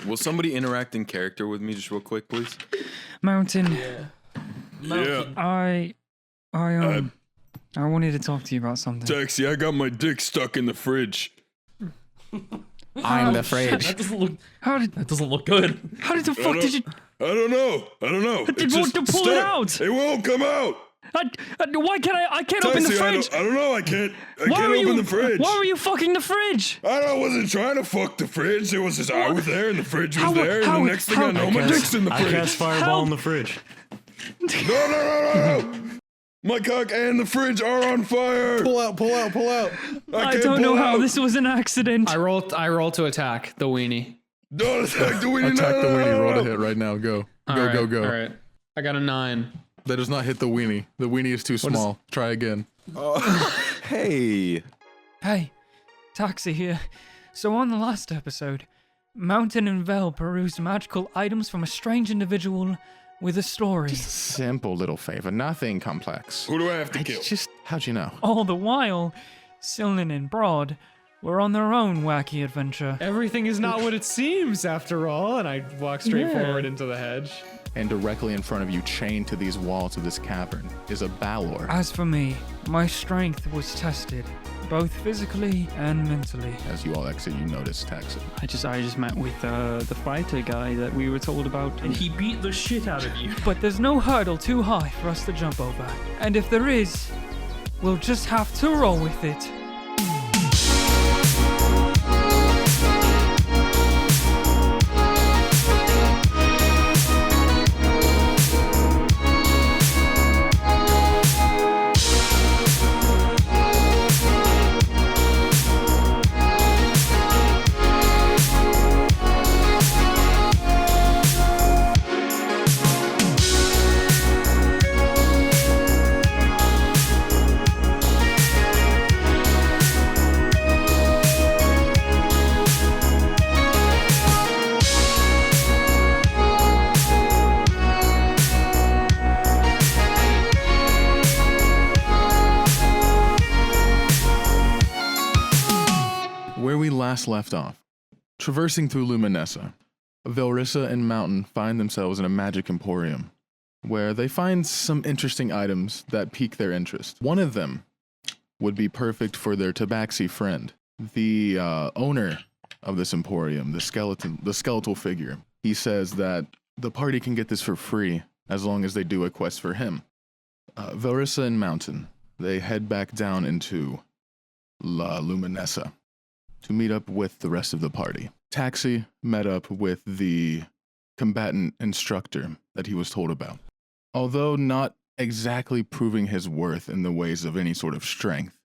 Will somebody interact in character with me just real quick, please? Mountain. Yeah. I wanted to talk to you about something. Taxi, I got my dick stuck in the fridge. I'm the fridge. That doesn't look. How did That doesn't look good. the fuck did you? I don't know. Did you want to pull it out? It won't come out. Why can't I can't open the Taxi, fridge. I don't know. I can't Why were open you? the fridge. Why were you fucking the fridge? I wasn't trying to fuck the fridge. It was just I was there and the fridge was How- there. And how- the next thing I know, my cast- dick's in the I fridge. cast fireball in the fridge. No. My cock and the fridge are on fire. Pull out. I can't don't know pull how out. this was an accident. I roll to attack the weenie. Don't attack the weenie. Attack the weenie. Roll to No. hit right now. Go. All Go. right, Go. All right. I got a 9. That does not hit the weenie. The weenie is too small. Try again. Hey. Hey, Taxi here. So on the last episode, Mountain and Vel perused magical items from a strange individual with a story. Simple little favor. Nothing complex. Who do I have to kill? How'd you know? All the while, Sylvan and Br'aad were on their own wacky adventure. Everything is not what it seems, after all. And I walk straight forward into the hedge. And directly in front of you, chained to these walls of this cavern, is a Balor. As for me, my strength was tested, both physically and mentally. As you all exit, you notice Taxi. I just met with the fighter guy that we were told about. And he beat the shit out of you. But there's no hurdle too high for us to jump over. And if there is, we'll just have to roll with it. Where we last left off, traversing through Luminessa, Velrisa and Mountain find themselves in a magic emporium, where they find some interesting items that pique their interest. One of them would be perfect for their tabaxi friend, the owner of this emporium, the skeletal figure. He says that the party can get this for free as long as they do a quest for him. Velrisa and Mountain, they head back down into La Luminessa to meet up with the rest of the party. Taxi met up with the combatant instructor that he was told about. Although not exactly proving his worth in the ways of any sort of strength,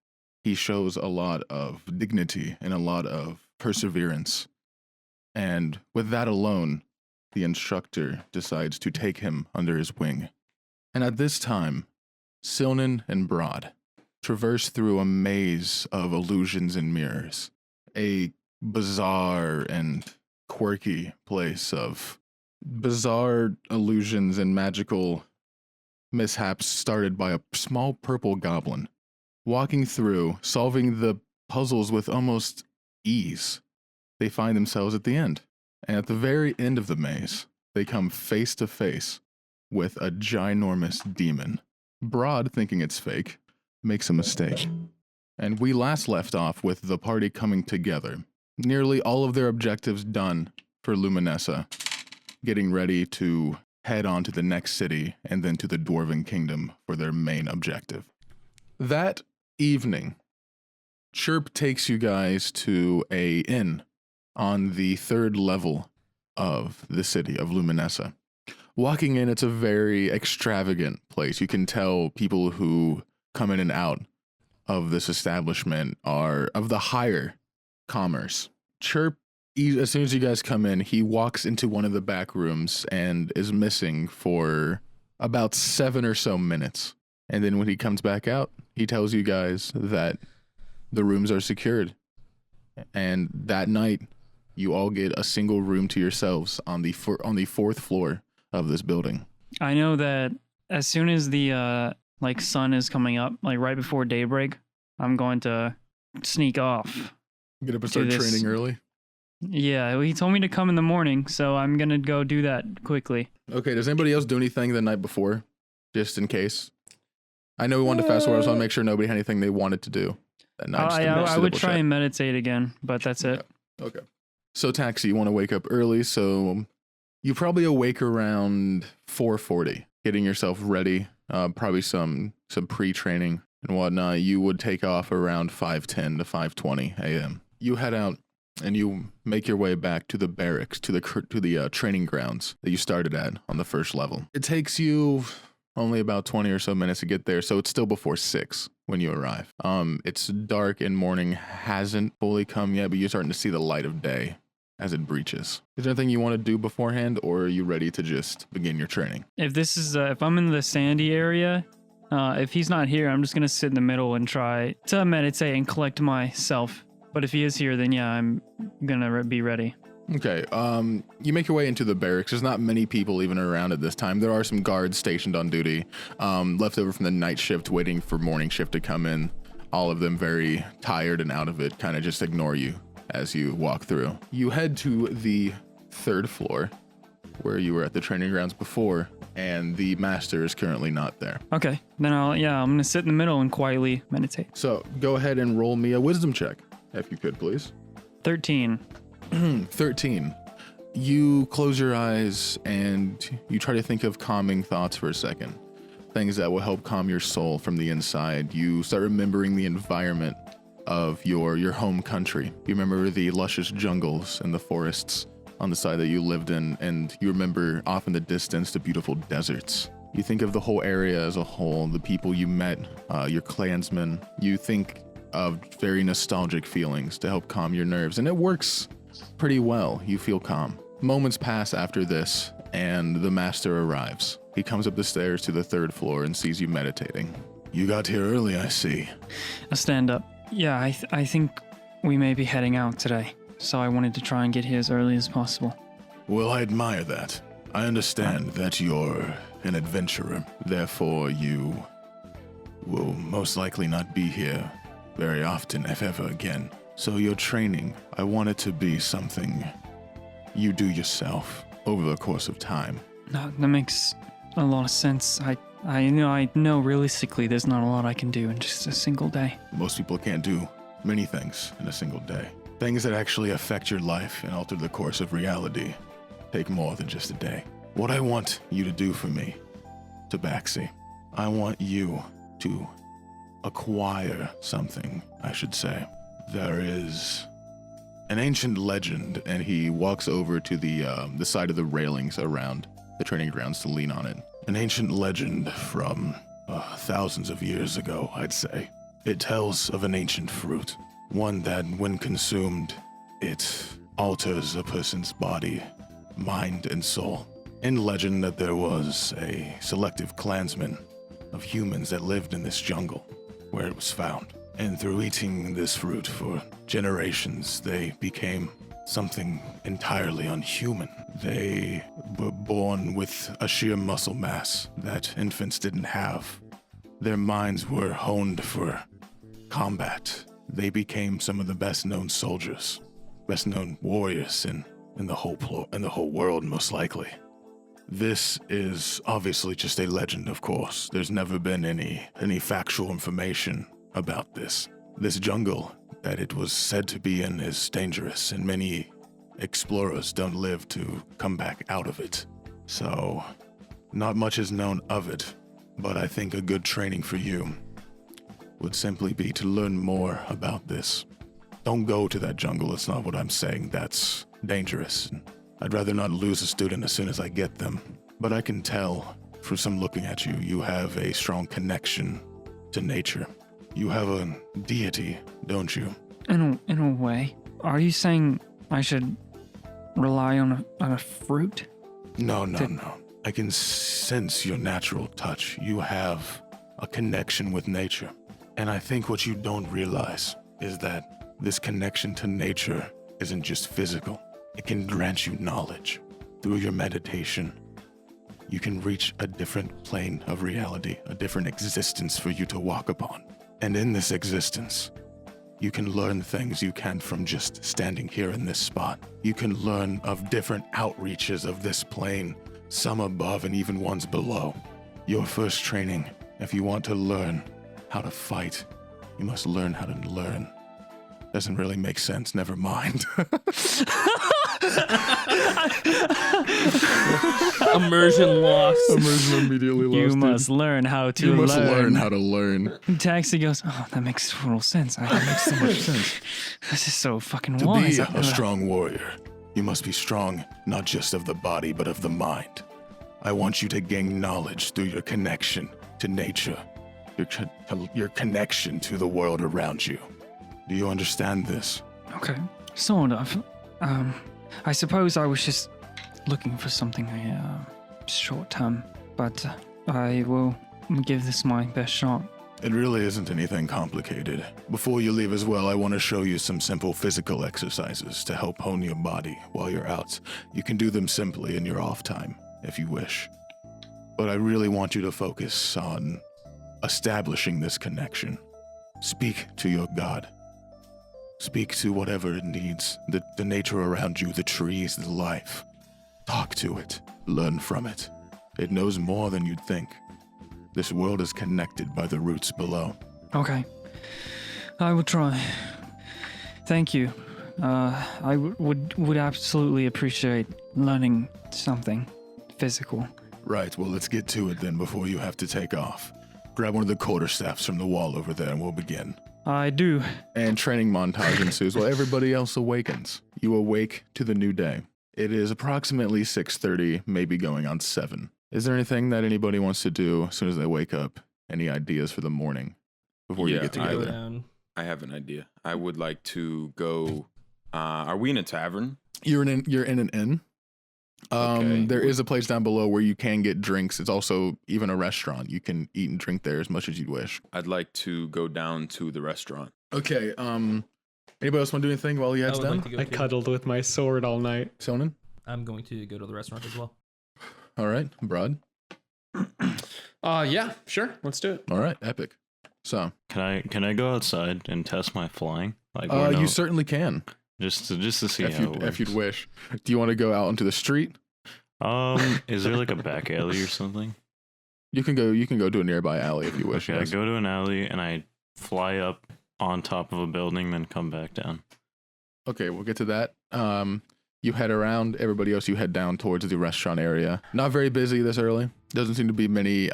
he shows a lot of dignity and a lot of perseverance. And with that alone, the instructor decides to take him under his wing. And at this time, Sylvan and Br'aad traverse through a maze of illusions and mirrors. A bizarre and quirky place of bizarre illusions and magical mishaps started by a small purple goblin. Walking through, solving the puzzles with almost ease, they find themselves at the end. And at the very end of the maze, they come face to face with a ginormous demon. Br'aad, thinking it's fake, makes a mistake. And we last left off with the party coming together. Nearly all of their objectives done for Luminessa, getting ready to head on to the next city and then to the Dwarven Kingdom for their main objective. That evening, Chirp takes you guys to a inn on the 3rd level of the city of Luminessa. Walking in, it's a very extravagant place. You can tell people who come in and out of this establishment are of the higher commerce. Chirp, as soon as you guys come in, he walks into one of the back rooms and is missing for about 7 or so minutes. And then when he comes back out, he tells you guys that the rooms are secured. And that night, you all get a single room to yourselves on the 4th floor of this building. I know that as soon as the sun is coming up, like right before daybreak, I'm going to sneak off. Get up and start training early. Yeah, he told me to come in the morning, so I'm gonna go do that quickly. Okay, does anybody else do anything the night before? Just in case. I know we wanted to fast forward, so I want to make sure nobody had anything they wanted to do that night. I would try and meditate again, but that's it. Okay. So Taxi, you want to wake up early, so you probably awake around 4:40, getting yourself ready, probably some pre-training and whatnot. You would take off around 5:10 to 5:20 a.m. You head out and you make your way back to the barracks, to the training grounds that you started at on the first level. It takes you only about 20 or so minutes to get there, so it's still before 6 when you arrive. It's dark and morning hasn't fully come yet, but you're starting to see the light of day as it breaches. Is there anything you want to do beforehand, or are you ready to just begin your training? If this is, if I'm in the sandy area, if he's not here, I'm just gonna sit in the middle and try to meditate and collect myself. But if he is here, then yeah, I'm gonna be ready. Okay, you make your way into the barracks. There's not many people even around at this time. There are some guards stationed on duty, left over from the night shift, waiting for morning shift to come in. All of them very tired and out of it, kind of just ignore you as you walk through. You head to the 3rd floor, where you were at the training grounds before, and the master is currently not there. Okay, then I'm gonna sit in the middle and quietly meditate. So go ahead and roll me a wisdom check, if you could, please. 13. 13. You close your eyes and you try to think of calming thoughts for a second. Things that will help calm your soul from the inside. You start remembering the environment of your home country. You remember the luscious jungles and the forests on the side that you lived in, and you remember off in the distance the beautiful deserts. You think of the whole area as a whole, the people you met, your clansmen. You think of very nostalgic feelings to help calm your nerves, and it works pretty well. You feel calm. Moments pass after this, and the master arrives. He comes up the stairs to the 3rd floor and sees you meditating. You got here early, I see. I stand up. Yeah, I think we may be heading out today, so I wanted to try and get here as early as possible. Well, I admire that. I understand that you're an adventurer. Therefore, you will most likely not be here very often, if ever again. So your training, I want it to be something you do yourself over the course of time. No, that makes a lot of sense. I know realistically there's not a lot I can do in just a single day. Most people can't do many things in a single day. Things that actually affect your life and alter the course of reality take more than just a day. What I want you to do for me, Tabaxi, I want you to acquire something, I should say. There is an ancient legend, and he walks over to the side of the railings around the training grounds to lean on it. An ancient legend from thousands of years ago, I'd say. It tells of an ancient fruit, one that, when consumed, it alters a person's body, mind, and soul. In legend that there was a selective clansman of humans that lived in this jungle where it was found. And through eating this fruit for generations, they became something entirely unhuman. They were born with a sheer muscle mass that infants didn't have. Their minds were honed for combat. They became some of the best-known soldiers, best-known warriors in the whole world, most likely. This is obviously just a legend, of course. There's never been any factual information about this. This jungle that it was said to be in is dangerous, and many explorers don't live to come back out of it. So, not much is known of it, but I think a good training for you would simply be to learn more about this. Don't go to that jungle, it's not what I'm saying. That's dangerous. I'd rather not lose a student as soon as I get them. But I can tell, from some looking at you, you have a strong connection to nature. You have a deity, don't you? In a way. Are you saying I should rely on a fruit? No. I can sense your natural touch. You have a connection with nature. And I think what you don't realize is that this connection to nature isn't just physical. It can grant you knowledge. Through your meditation, you can reach a different plane of reality, a different existence for you to walk upon. And in this existence, You can learn things you can't from just standing here in this spot. You can learn of different outreaches of this plane, some above and even ones below. Your first training, if you want to learn how to fight, you must learn how to learn. Doesn't really make sense, never mind. Immersion lost. Immersion immediately lost. You must learn how to You learn. must learn how to learn. Taxi goes, oh, that makes total sense. That makes so much sense. This is so fucking To wise. be a strong warrior, you must be strong not just of the body, but of the mind. I want you to gain knowledge through your connection to nature, your connection to the world around you. Do you understand this? Okay, sort of. I suppose I was just looking for something short term, but I will give this my best shot. It really isn't anything complicated. Before you leave as well, I want to show you some simple physical exercises to help hone your body while you're out. You can do them simply in your off time, if you wish. But I really want you to focus on establishing this connection. Speak to your God. Speak to whatever it needs, the nature around you, the trees, the life. Talk to it. Learn from it. It knows more than you'd think. This world is connected by the roots below. Okay, I will try. Thank you. I would absolutely appreciate learning something physical. Right, well, let's get to it then before you have to take off. Grab one of the quarterstaffs from the wall over there and we'll begin. I do. And training montage ensues while everybody else awakens. You awake to the new day. It is approximately 6:30, maybe going on 7. Is there anything that anybody wants to do as soon as they wake up? Any ideas for the morning before you Yeah, get Go together? down. I have an idea. I would like to go. Are we in a tavern? You're in an inn. Okay. There is a place down below where you can get drinks. It's also even a restaurant. You can eat and drink there as much as you'd wish. I'd like to go down to the restaurant. Okay. Anybody else want to do anything while he I heads would down? like to go I too. cuddled with my sword all night. Sonnen? I'm going to go to the restaurant as well. All right. Br'aad? Yeah, sure. Let's do it. All right. Epic. So, Can I go outside and test my flying? Like we're you no- certainly can just to see if how you'd, it if you'd works. wish. Do you want to go out into the street? Is there like a back alley or something? You can go to a nearby alley if you wish. Okay, yes. I go to an alley and I fly up on top of a building, then come back down. Okay, we'll get to that. You head around. Everybody else, you head down towards the restaurant area. Not very busy this early. Doesn't seem to be many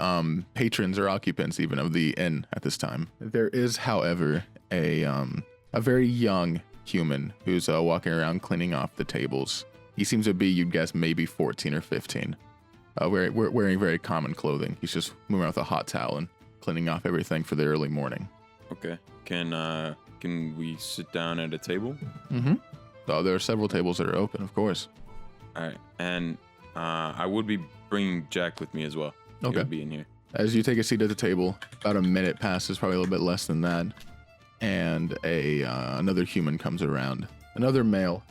patrons or occupants even of the inn at this time. There is, however, a very young human who's walking around cleaning off the tables. He seems to be, you'd guess, maybe 14 or 15. Wearing very common clothing. He's just moving around with a hot towel and cleaning off everything for the early morning. Okay. Can we sit down at a table? Mm-hmm. Oh, there are several tables that are open, of course. All right. And I would be bringing Jack with me as well. He Okay. would be in here. As you take a seat at the table, about a minute passes, probably a little bit less than that, and another human comes around. Another male.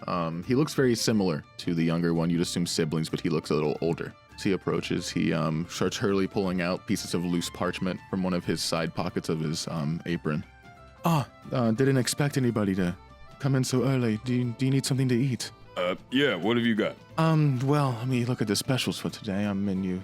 He looks very similar to the younger one. You'd assume siblings, but he looks a little older. As he approaches, he starts hurriedly pulling out pieces of loose parchment from one of his side pockets of his apron. Didn't expect anybody to come in so early. Do you need something to eat? Yeah. What have you got? Well, let me look at the specials for today. Our menu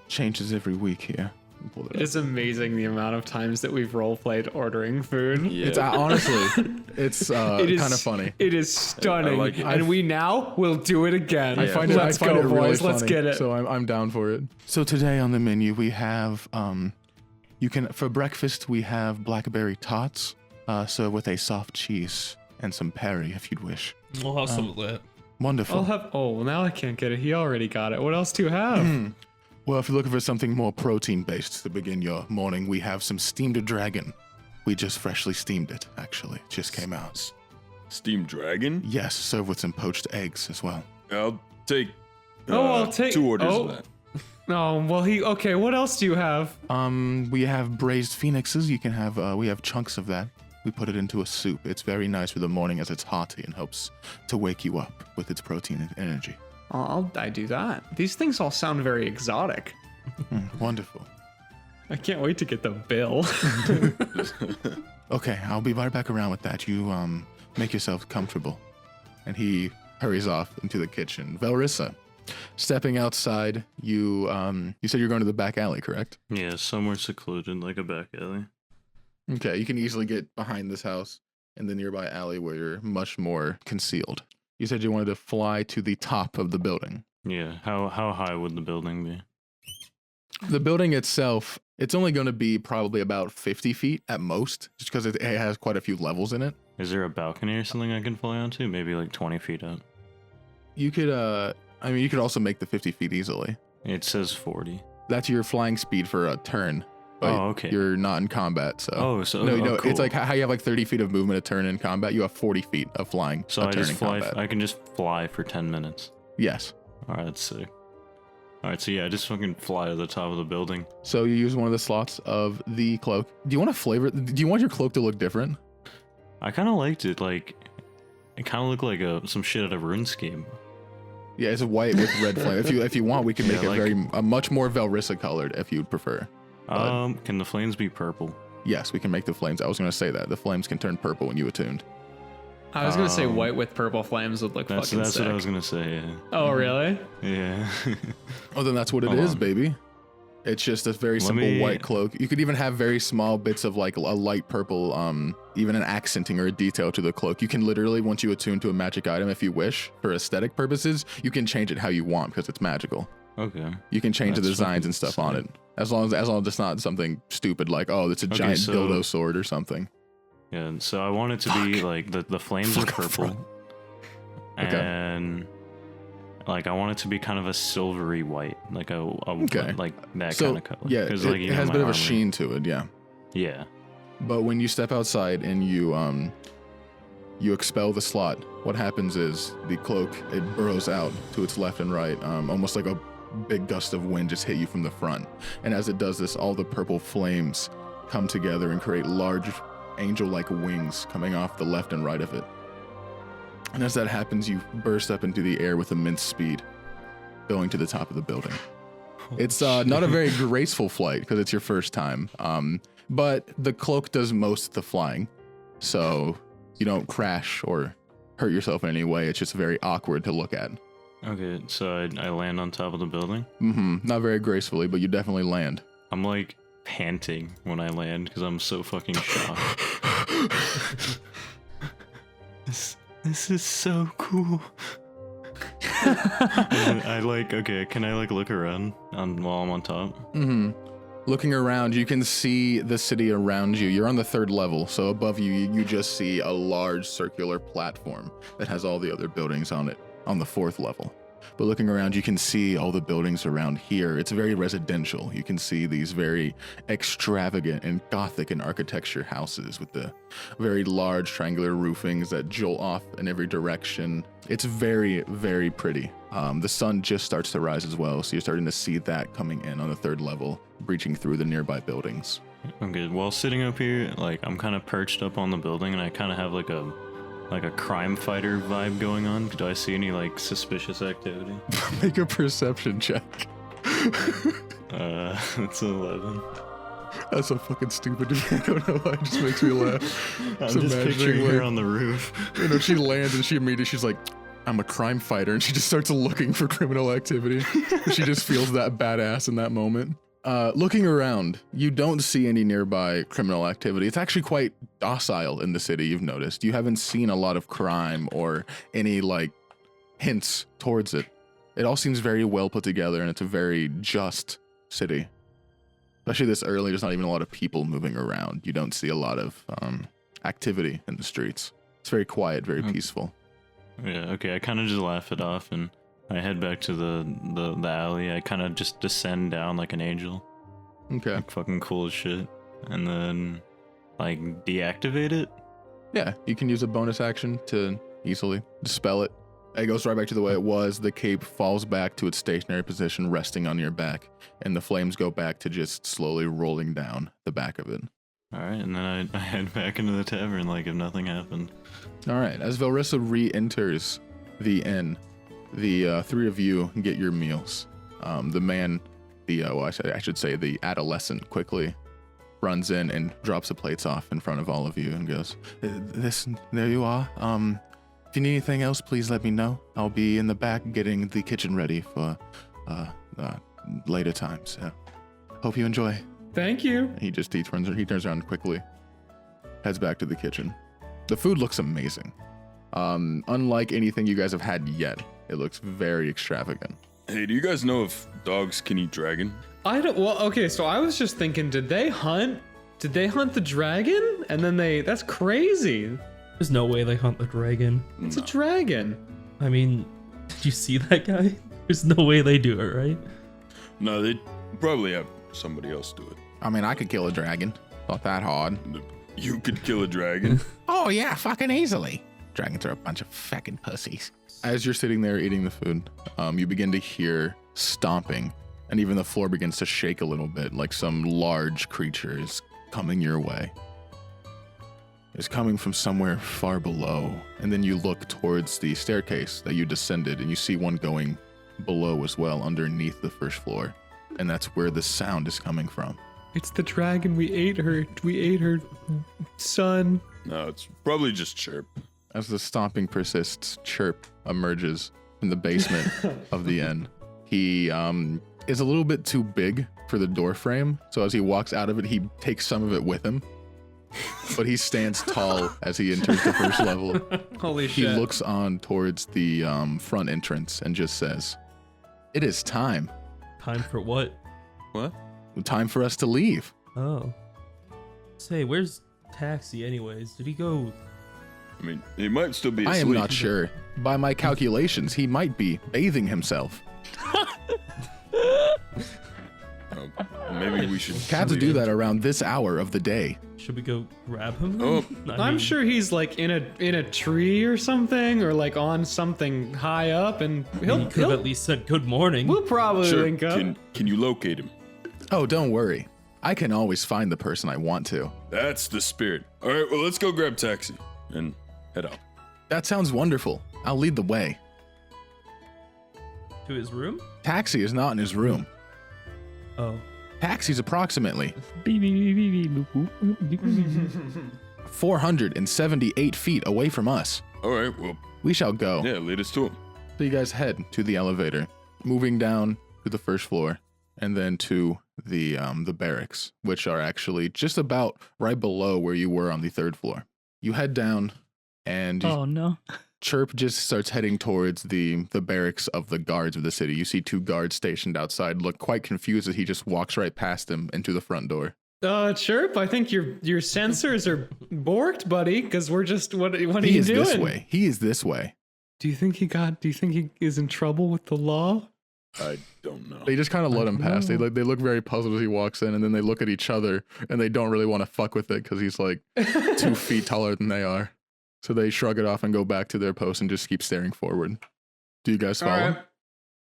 changes every week here. Pull it up. It's amazing the amount of times that we've role-played ordering food. Yeah. It's honestly, it's It is kind of funny. It is stunning, I like it. and we now will do it again. I find it Let's go, really boys. Let's funny, get it. So I'm down for it. So today on the menu we have for breakfast we have blackberry tots, served with a soft cheese and some perry if you'd wish. We'll have some of that. Wonderful. I'll have. Oh, well, now I can't get it. He already got it. What else do you have? Well, if you're looking for something more protein-based to begin your morning, we have some steamed dragon. We just freshly steamed it, actually. It just came out. Steamed dragon? Yes, served with some poached eggs as well. I'll take. I'll take 2 orders oh. of that. Oh, well, okay. What else do you have? We have braised phoenixes. You can have, we have chunks of that. We put it into a soup. It's very nice for the morning as it's hearty and helps to wake you up with its protein and energy. I do that. These things all sound very exotic. Wonderful. I can't wait to get the bill. Okay, I'll be right back around with that. You make yourself comfortable. And he hurries off into the kitchen. Velrisa, stepping outside, you said you're going to the back alley, correct? Yeah, somewhere secluded, like a back alley. Okay, you can easily get behind this house in the nearby alley where you're much more concealed. You said you wanted to fly to the top of the building. Yeah, how high would the building be? The building itself, it's only going to be probably about 50 feet at most, just because it has quite a few levels in it. Is there a balcony or something I can fly onto? Maybe like 20 feet up. You could, you could also make the 50 feet easily. It says 40. That's your flying speed for a turn. But Oh, okay. You're not in combat, so. No, Cool. It's like how you have like 30 feet of movement a turn in combat. You have 40 feet of flying. So a I turn just in fly. combat. I can just fly for 10 minutes. Yes. All right, that's sick. All right, so yeah, I just fucking fly to the top of the building. So you use one of the slots of the cloak. Do you want to flavor? Do you want your cloak to look different? I kind of liked it. Like, it kind of looked like some shit out of RuneScape. Yeah, it's a white with red flame. If you want, we can make Yeah, it a much more Velrisa colored if you'd prefer. Can the flames be purple? Yes, we can make the flames. I was going to say that the flames can turn purple when you attuned. I was gonna say white with purple flames would look That's fucking sick. what I was gonna say. Yeah. Oh, really? Yeah. Oh, then that's what it Hold is, on. baby. It's just a very simple white cloak. You could even have very small bits of like a light purple, even an accenting or a detail to the cloak. You can literally, once you attune to a magic item, if you wish, for aesthetic purposes, you can change it how you want because it's magical. Okay. You can change the That's designs fucking and stuff on sick. it. As long as it's not something stupid like, oh, it's a giant so- dildo sword or something. Yeah. So I want it to be like the flames are Fuck off, purple, Okay. and like I want it to be kind of a silvery white, like Okay. like that So kind of color. yeah, 'Cause, it, like, you it know, has a my bit of a armor- sheen to it, yeah. Yeah. But when you step outside and you expel the slot, what happens is the cloak, it burrows out to its left and right, almost like a big gust of wind just hit you from the front. And as it does this, all the purple flames come together and create large angel-like wings coming off the left and right of it. And as that happens, you burst up into the air with immense speed, going to the top of the building. It's not a very graceful flight because it's your first time, but the cloak does most of the flying, so you don't crash or hurt yourself in any way. It's just very awkward to look at. Okay. So I land on top of the building. Not very gracefully, but you definitely land. I'm like panting when I land because I'm so fucking shocked. This is so cool. I like, okay, can I like look around while I'm on top? Looking around, you can see the city around you. You're on the 3rd level, so above you, you just see a large circular platform that has all the other buildings on it on the 4th level. But looking around, you can see all the buildings around here. It's very residential. You can see these very extravagant and Gothic in architecture houses with the very large triangular roofings that jolt off in every direction. It's very, very pretty. The sun just starts to rise as well, so you're starting to see that coming in on the 3rd level, breaching through the nearby buildings. Okay, while sitting up here, like I'm kind of perched up on the building and I kind of have like a crime fighter vibe going on. Do I see any like suspicious activity? Make a perception check. It's 11. That's so fucking stupid. I don't know why. It just makes me laugh. I'm So just imagining, picturing her like, on the roof. You know, she lands and she's like, I'm a crime fighter, and she just starts looking for criminal activity. She just feels that badass in that moment. Looking around, you don't see any nearby criminal activity. It's actually quite docile in the city, you've noticed. You haven't seen a lot of crime or any, like, hints towards it. It all seems very well put together, and it's a very just city. Especially this early, there's not even a lot of people moving around. You don't see a lot of activity in the streets. It's very quiet, very peaceful. Yeah, okay, I kind of just laugh it off and I head back to the alley. I kind of just descend down like an angel. Okay. Like fucking cool as shit. And then, like, deactivate it? Yeah, you can use a bonus action to easily dispel it. It goes right back to the way it was. The cape falls back to its stationary position, resting on your back, and the flames go back to just slowly rolling down the back of it. Alright, and then I head back into the tavern like if nothing happened. All right, as Velrisa re-enters the inn, the 3 of you get your meals. The man, I should say the adolescent quickly runs in and drops the plates off in front of all of you and goes, there you are. If you need anything else, please let me know. I'll be in the back getting the kitchen ready for later times. Hope you enjoy. Thank you. He turns around quickly, heads back to the kitchen. The food looks amazing. Unlike anything you guys have had yet, it looks very extravagant. Hey, do you guys know if dogs can eat dragon? Well, okay, so I was just thinking, did they hunt the dragon? And then that's crazy. There's no way they hunt the dragon. It's a dragon. I mean, did you see that guy? There's no way they do it, right? No, they probably have somebody else do it. I mean, I could kill a dragon. Not that hard. You could kill a dragon? Oh yeah, fucking easily. Dragons are a bunch of fucking pussies. As you're sitting there eating the food, you begin to hear stomping, and even the floor begins to shake a little bit, like some large creature is coming your way. It's coming from somewhere far below, and then you look towards the staircase that you descended, and you see one going below as well, underneath the first floor, and that's where the sound is coming from. It's the dragon. We ate her. We ate her son. No, it's probably just Chirp. As the stomping persists, Chirp emerges from the basement of the inn. He is a little bit too big for the door frame, so as he walks out of it, he takes some of it with him. But he stands tall as he enters the first level. Holy He shit. looks on towards the front entrance and just says, "It is time. Time for what? What? Time for us to leave." Oh. Say, where's Taxi anyways? Did he go? I mean, he might still be I asleep. am not sure. By my calculations, he might be bathing himself. Maybe we should... Cats do that around this hour of the day. Should we go grab him? Oh. I'm sure he's like in a tree or something, or like on something high up, and He could have he'll at least said good morning. we'll probably Sure, link up. can you locate him? Oh, don't worry. I can always find the person I want to. That's the spirit. All right, well, let's go grab Taxi and head out. That sounds wonderful. I'll lead the way. To his room? Taxi is not in his room. Oh. Taxi's approximately Beep, beep, beep, beep, boop, boop, beep, beep, beep. 478 feet away from us. All right, well, We shall go. yeah, lead us to him. So you guys head to the elevator, moving down to the first floor, and then to the barracks, which are actually just about right below where you were on the third floor. You head down, and Oh no. Chirp just starts heading towards the barracks of the guards of the city. You see 2 guards stationed outside, look quite confused as he just walks right past them into the front door. Chirp, I think your sensors are borked, buddy, because we're just what are He you is doing? this way. He is this way. Do you think he is in trouble with the law? I don't know. They just kind of let him pass. They look very puzzled as he walks in, and then they look at each other, and they don't really want to fuck with it because he's like 2 feet taller than they are. So they shrug it off and go back to their post and just keep staring forward. Do you guys follow? All right.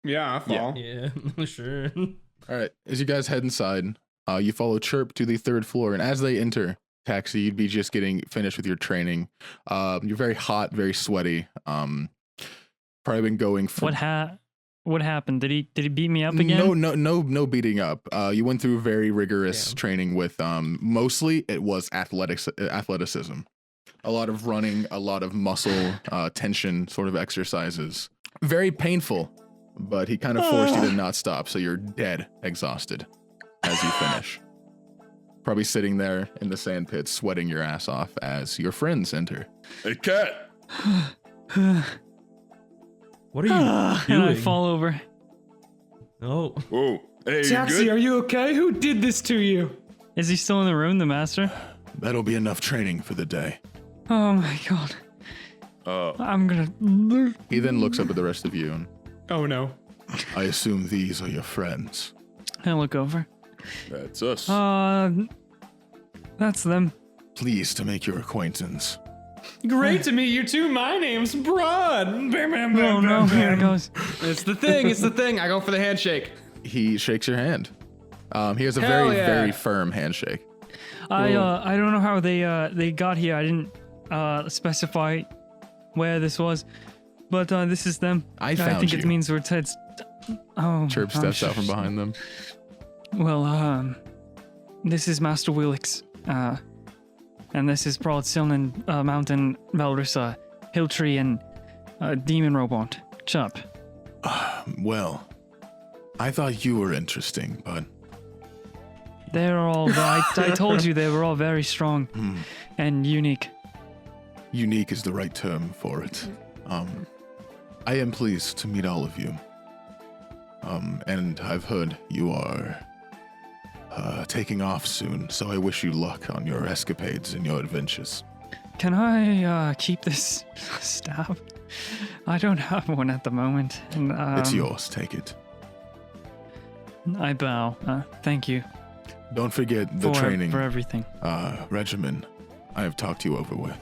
Yeah, I follow. Yeah, sure. All right. As you guys head inside, you follow Chirp to the 3rd floor, and as they enter, Taxi, you'd be just getting finished with your training. You're very hot, very sweaty. Probably been going for What happened? Did he beat me up again? No beating up. You went through very rigorous training with mostly it was athleticism. A lot of running, a lot of muscle tension sort of exercises. Very painful, but he kind of forced you to not stop, so you're dead exhausted as you finish. Probably sitting there in the sand pit, sweating your ass off as your friends enter. Hey, Cat! What are you doing? And I fall over. Oh. Whoa. Hey, you Taxi, good? are you okay? Who did this to you? Is he still in the room, the master? That'll be enough training for the day. Oh my god. I'm gonna. He then looks up at the rest of you and Oh no. I assume these are your friends. I look over. That's us. That's them. Pleased to make your acquaintance. Great to meet you too. My name's Br'aad. Oh no, here it goes. It's the thing. It's the thing. I go for the handshake. he shakes your hand. He has a Hell very, yeah. very firm handshake. I don't know how they got here. I didn't specify where this was, but this is them. I found think it you. means we're Ted's. Oh. Chirp steps out from behind them. Well, this is Master Willix, and this is Br'aad, Silnan, Mountain, Velrisa, Hilltree, and Demon Robot, Chup. Well, I thought you were interesting, but They're all, I told you they were all very strong and unique. unique is the right term for it. I am pleased to meet all of you. And I've heard you are taking off soon, so I wish you luck on your escapades and your adventures. Can I keep this staff? I don't have one at the moment. And, It's yours, take it. I bow. Thank you Don't forget the training for everything. regimen I have talked you over with.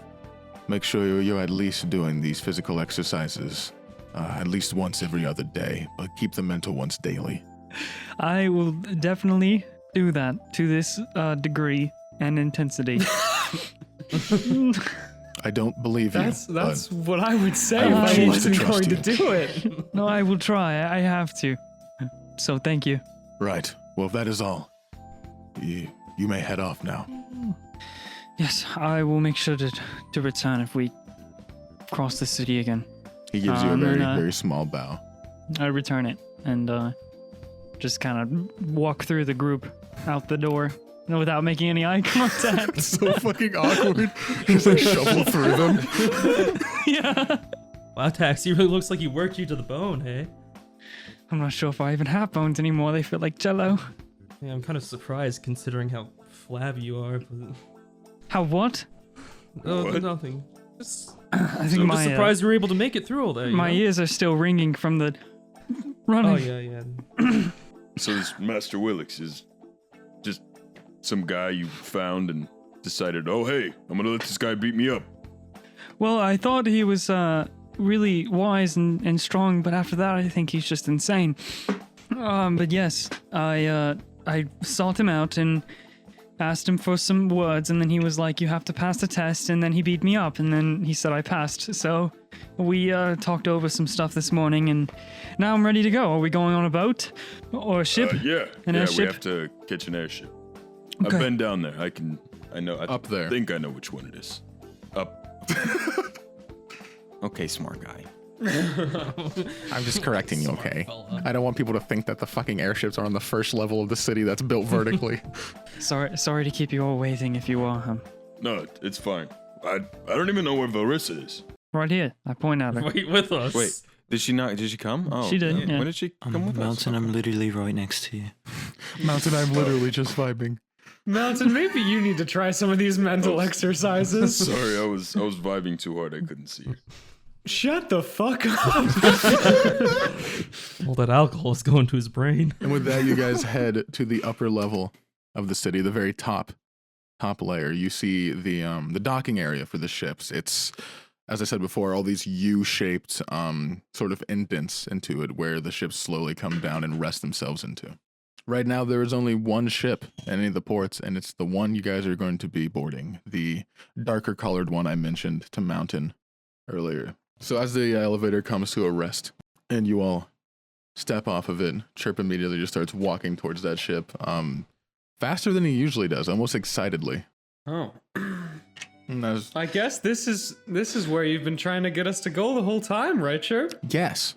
Make sure you're at least doing these physical exercises at least once every other day, but keep the mental ones daily. I will definitely do that to this degree and intensity. I don't believe you. That's what I would say I if I choose to wasn't trust going to you. do it. No, I will try. I have to. So thank you. Right. Well, if that is all, you may head off now. Yes, I will make sure to return if we cross the city again. He gives you a And very, then, very small bow. I return it and just kind of walk through the group out the door without making any eye contact. So fucking awkward. Just like shuffle through them. Yeah. Wow, Taxi really looks like he worked you to the bone, hey? I'm not sure if I even have bones anymore. They feel like jello. Yeah, I'm kind of surprised considering how flabby you are. But... How what? Oh, What? nothing. Just, I think I'm my just surprised you were able to make it through all that. you my know? ears are still ringing from the running. Oh, yeah. So this Master Willix is just some guy you found and decided, oh hey, I'm gonna let this guy beat me up. Well, I thought he was really wise and strong, but after that, I think he's just insane. But yes, I sought him out and asked him for some words, and then he was like, "You have to pass the test," and then he beat me up, and then he said I passed. So we talked over some stuff this morning, and now I'm ready to go. Are we going on a boat or a ship? Yeah, An we airship? have to catch an airship. Okay. I've been down there. I know. I Up there. think I know which one it is. Up. Okay, smart guy. I'm just correcting you, okay? I don't want people to think that the fucking airships are on the first level of the city that's built vertically. Sorry to keep you all waiting. If you are No, it's fine. I don't even know where Velrisa is. right here, I point at her. Wait with us. Wait, did she not? Did she come? Oh, She did, yeah. When did she come with us? Mountain, I'm literally right next to you. Mountain, I'm literally just vibing. Mountain, maybe you need to try some of these mental exercises. Sorry, I was vibing too hard. I couldn't see. Shut the fuck up. All that alcohol is going to his brain. And with that, you guys head to the upper level of the city, the very top layer. You see the docking area for the ships. It's, as I said before, all these U-shaped sort of indents into it where the ships slowly come down and rest themselves into. Right now, there is only one ship in any of the ports, and it's the one you guys are going to be boarding, the darker colored one I mentioned to Mountain earlier. So as the elevator comes to a rest, and you all step off of it, Chirp immediately just starts walking towards that ship, faster than he usually does, almost excitedly. Oh. And as- I guess this is where you've been trying to get us to go the whole time, right, Chirp? yes,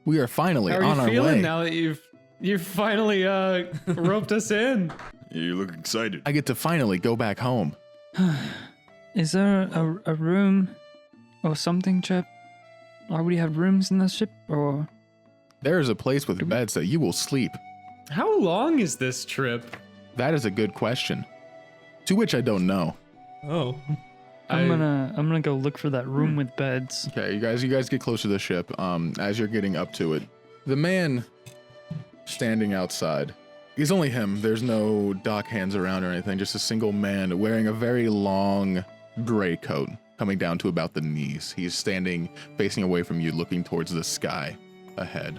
we are finally How are on you our feeling way. now that you've finally roped us in? You look excited. I get to finally go back home. Is there a room or something, Chip? Or we have rooms in the ship, or There is a place with beds that you will sleep. How long is this trip? That is a good question. To which I don't know. Oh. I'm gonna go look for that room with beds. Okay, you guys get close to the ship. As you're getting up to it, the man standing outside. He's only him. There's no dock hands around or anything. Just a single man wearing a very long gray coat coming down to about the knees. He's standing facing away from you, looking towards the sky ahead.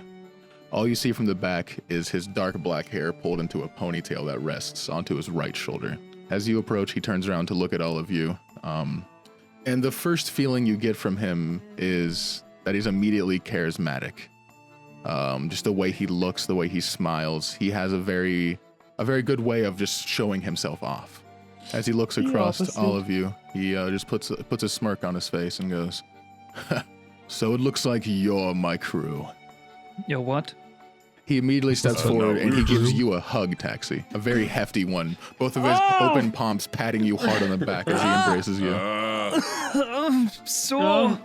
All you see from the back is his dark black hair pulled into a ponytail that rests onto his right shoulder. As you approach, he turns around to look at all of you. And the first feeling you get from him is that he's immediately charismatic. Just the way he looks, the way he smiles. He has a very a very good way of just showing himself off. As he looks across to all of you, he just puts a smirk on his face and goes, "So it looks like you're my crew." Yo, what? He immediately steps forward and he gives you a hug, Taxi. A very hefty one. Both of his open palms patting you hard on the back as he embraces you.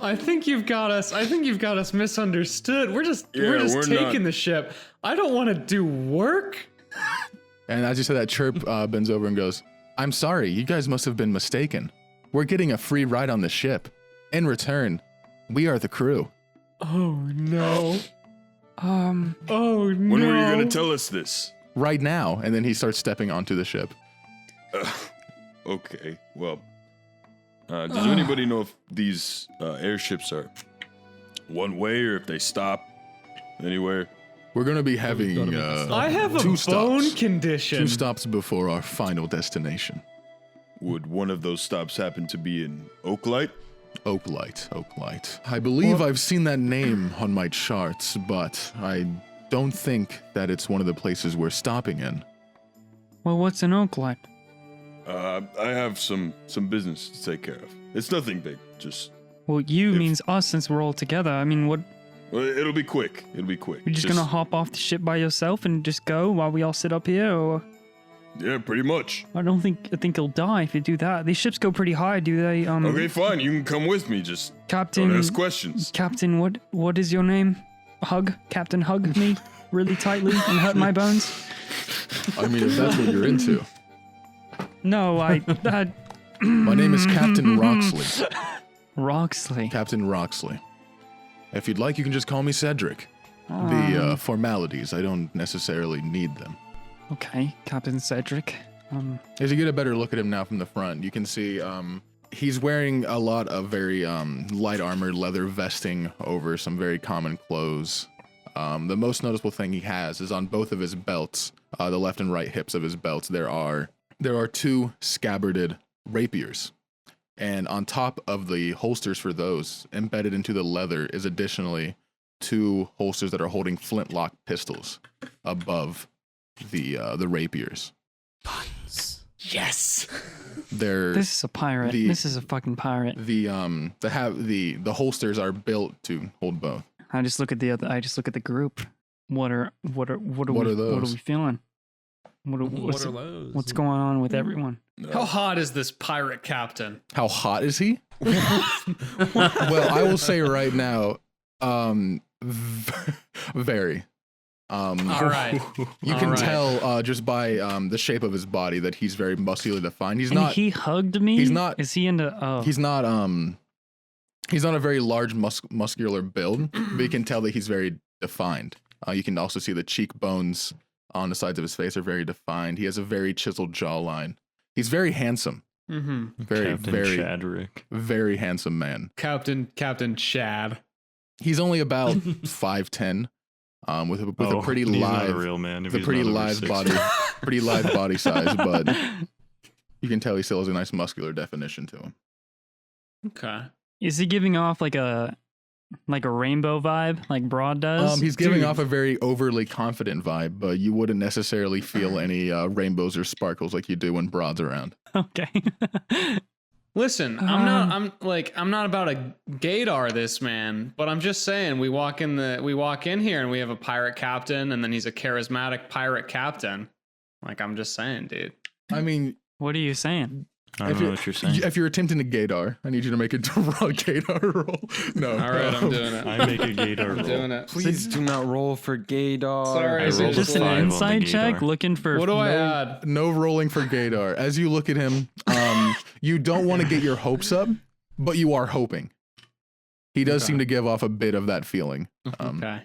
I think you've got us misunderstood. We're just taking the ship. I don't want to do work. And as you said that, Chirp bends over and goes, "I'm sorry, you guys must have been mistaken. We're getting a free ride on the ship. In return, we are the crew." Oh no. Oh no. When were you gonna tell us this? Right now. And then he starts stepping onto the ship. Okay, well, does anybody know if these airships are one way or if they stop anywhere? We're going to be having I have a bone condition. 2 stops before our final destination. Would one of those stops happen to be in Oaklight? Oaklight. I believe I've seen that name on my charts, but I don't think that it's one of the places we're stopping in. Well, what's an Oaklight? I have some business to take care of. It's nothing big, just... Well, means us since we're all together. I mean, what? Well, it'll be quick. You're just gonna hop off the ship by yourself and just go while we all sit up here, or? Yeah, pretty much. I think you'll die if you do that. These ships go pretty high, do they? Okay, fine. You can come with me. Just Captain. don't ask questions. Captain, what is your name? Captain, hug me really tightly and hurt my bones. I mean, if that's what you're into. No, My name is Captain Roxley. Roxley. Captain Roxley. If you'd like, you can just call me Cedric. The formalities, I don't necessarily need them. Okay, Captain Cedric. As you get a better look at him now from the front, you can see he's wearing a lot of very light armored leather vesting over some very common clothes. The most noticeable thing he has is on both of his belts, the left and right hips of his belts, there are 2 scabbarded rapiers. And on top of the holsters for those, embedded into the leather, is additionally 2 holsters that are holding flintlock pistols above the rapiers. Yes. This is a pirate. This is a fucking pirate. The holsters are built to hold both. I just look at the group. What are those? What are we feeling? What's going on with everyone? How hot is this pirate captain? How hot is he? Well, I will say right now, very. All right. You can tell just by the shape of his body that he's very muscularly defined. He hugged me. He's not. Is he into? Oh. He's not. He's not a very large muscular build, but you can tell that he's very defined. You can also see the cheekbones on the sides of his face are very defined. He has a very chiseled jawline. He's very handsome. Mm-hmm. Captain Chadrick. Very handsome man. Captain Chad. He's only about 5'10", with a pretty he's live, not a real man. With a pretty live body, pretty live body size, but you can tell he still has a nice muscular definition to him. Okay. Is he giving off like a rainbow vibe, like Br'aad does? He's giving off a very overly confident vibe, but you wouldn't necessarily feel any rainbows or sparkles like you do when Br'aad's around. Okay. Listen, I'm not about a gaydar this man, but I'm just saying we walk in here and we have a pirate captain and then he's a charismatic pirate captain. Like, I'm just saying, dude. I mean, what are you saying? I don't know what you're saying. If you're attempting to gaydar, I need you to make a raw gaydar roll. No. All right, I'm doing it. I make a gaydar roll. I'm doing it. Please do not roll for gaydar. Sorry, is it just an inside check looking for? What do I add? No rolling for gaydar. As you look at him, you don't want to get your hopes up, but you are hoping. He does seem to give off a bit of that feeling. Okay.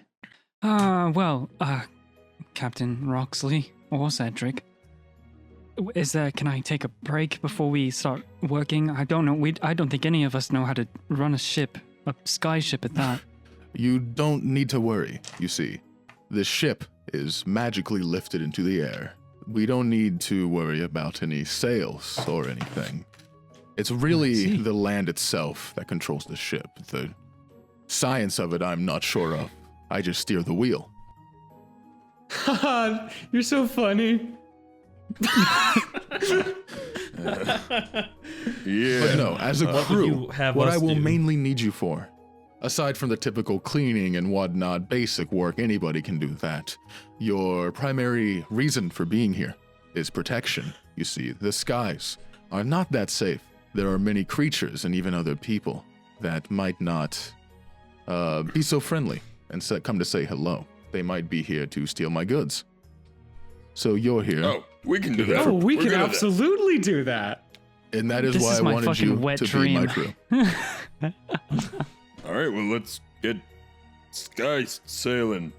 Captain Roxley or Cedric. Can I take a break before we start working? I don't know. I don't think any of us know how to run a ship, a sky ship at that. You don't need to worry, you see. This ship is magically lifted into the air. We don't need to worry about any sails or anything. It's really the land itself that controls the ship. The science of it, I'm not sure of. I just steer the wheel. You're so funny. Yeah. But no, as a What would crew, you have what us I will do? mainly need you for, aside from the typical cleaning and whatnot, basic work, anybody can do that. Your primary reason for being here is protection. You see, the skies are not that safe. There are many creatures and even other people that might not be so friendly and come to say hello. They might be here to steal my goods. So you're here. Oh, we can do that. Oh, we We're can good at that. absolutely do that. And that is This why is I my wanted fucking you wet to dream. be my crew. All right, well, let's get sky sailing.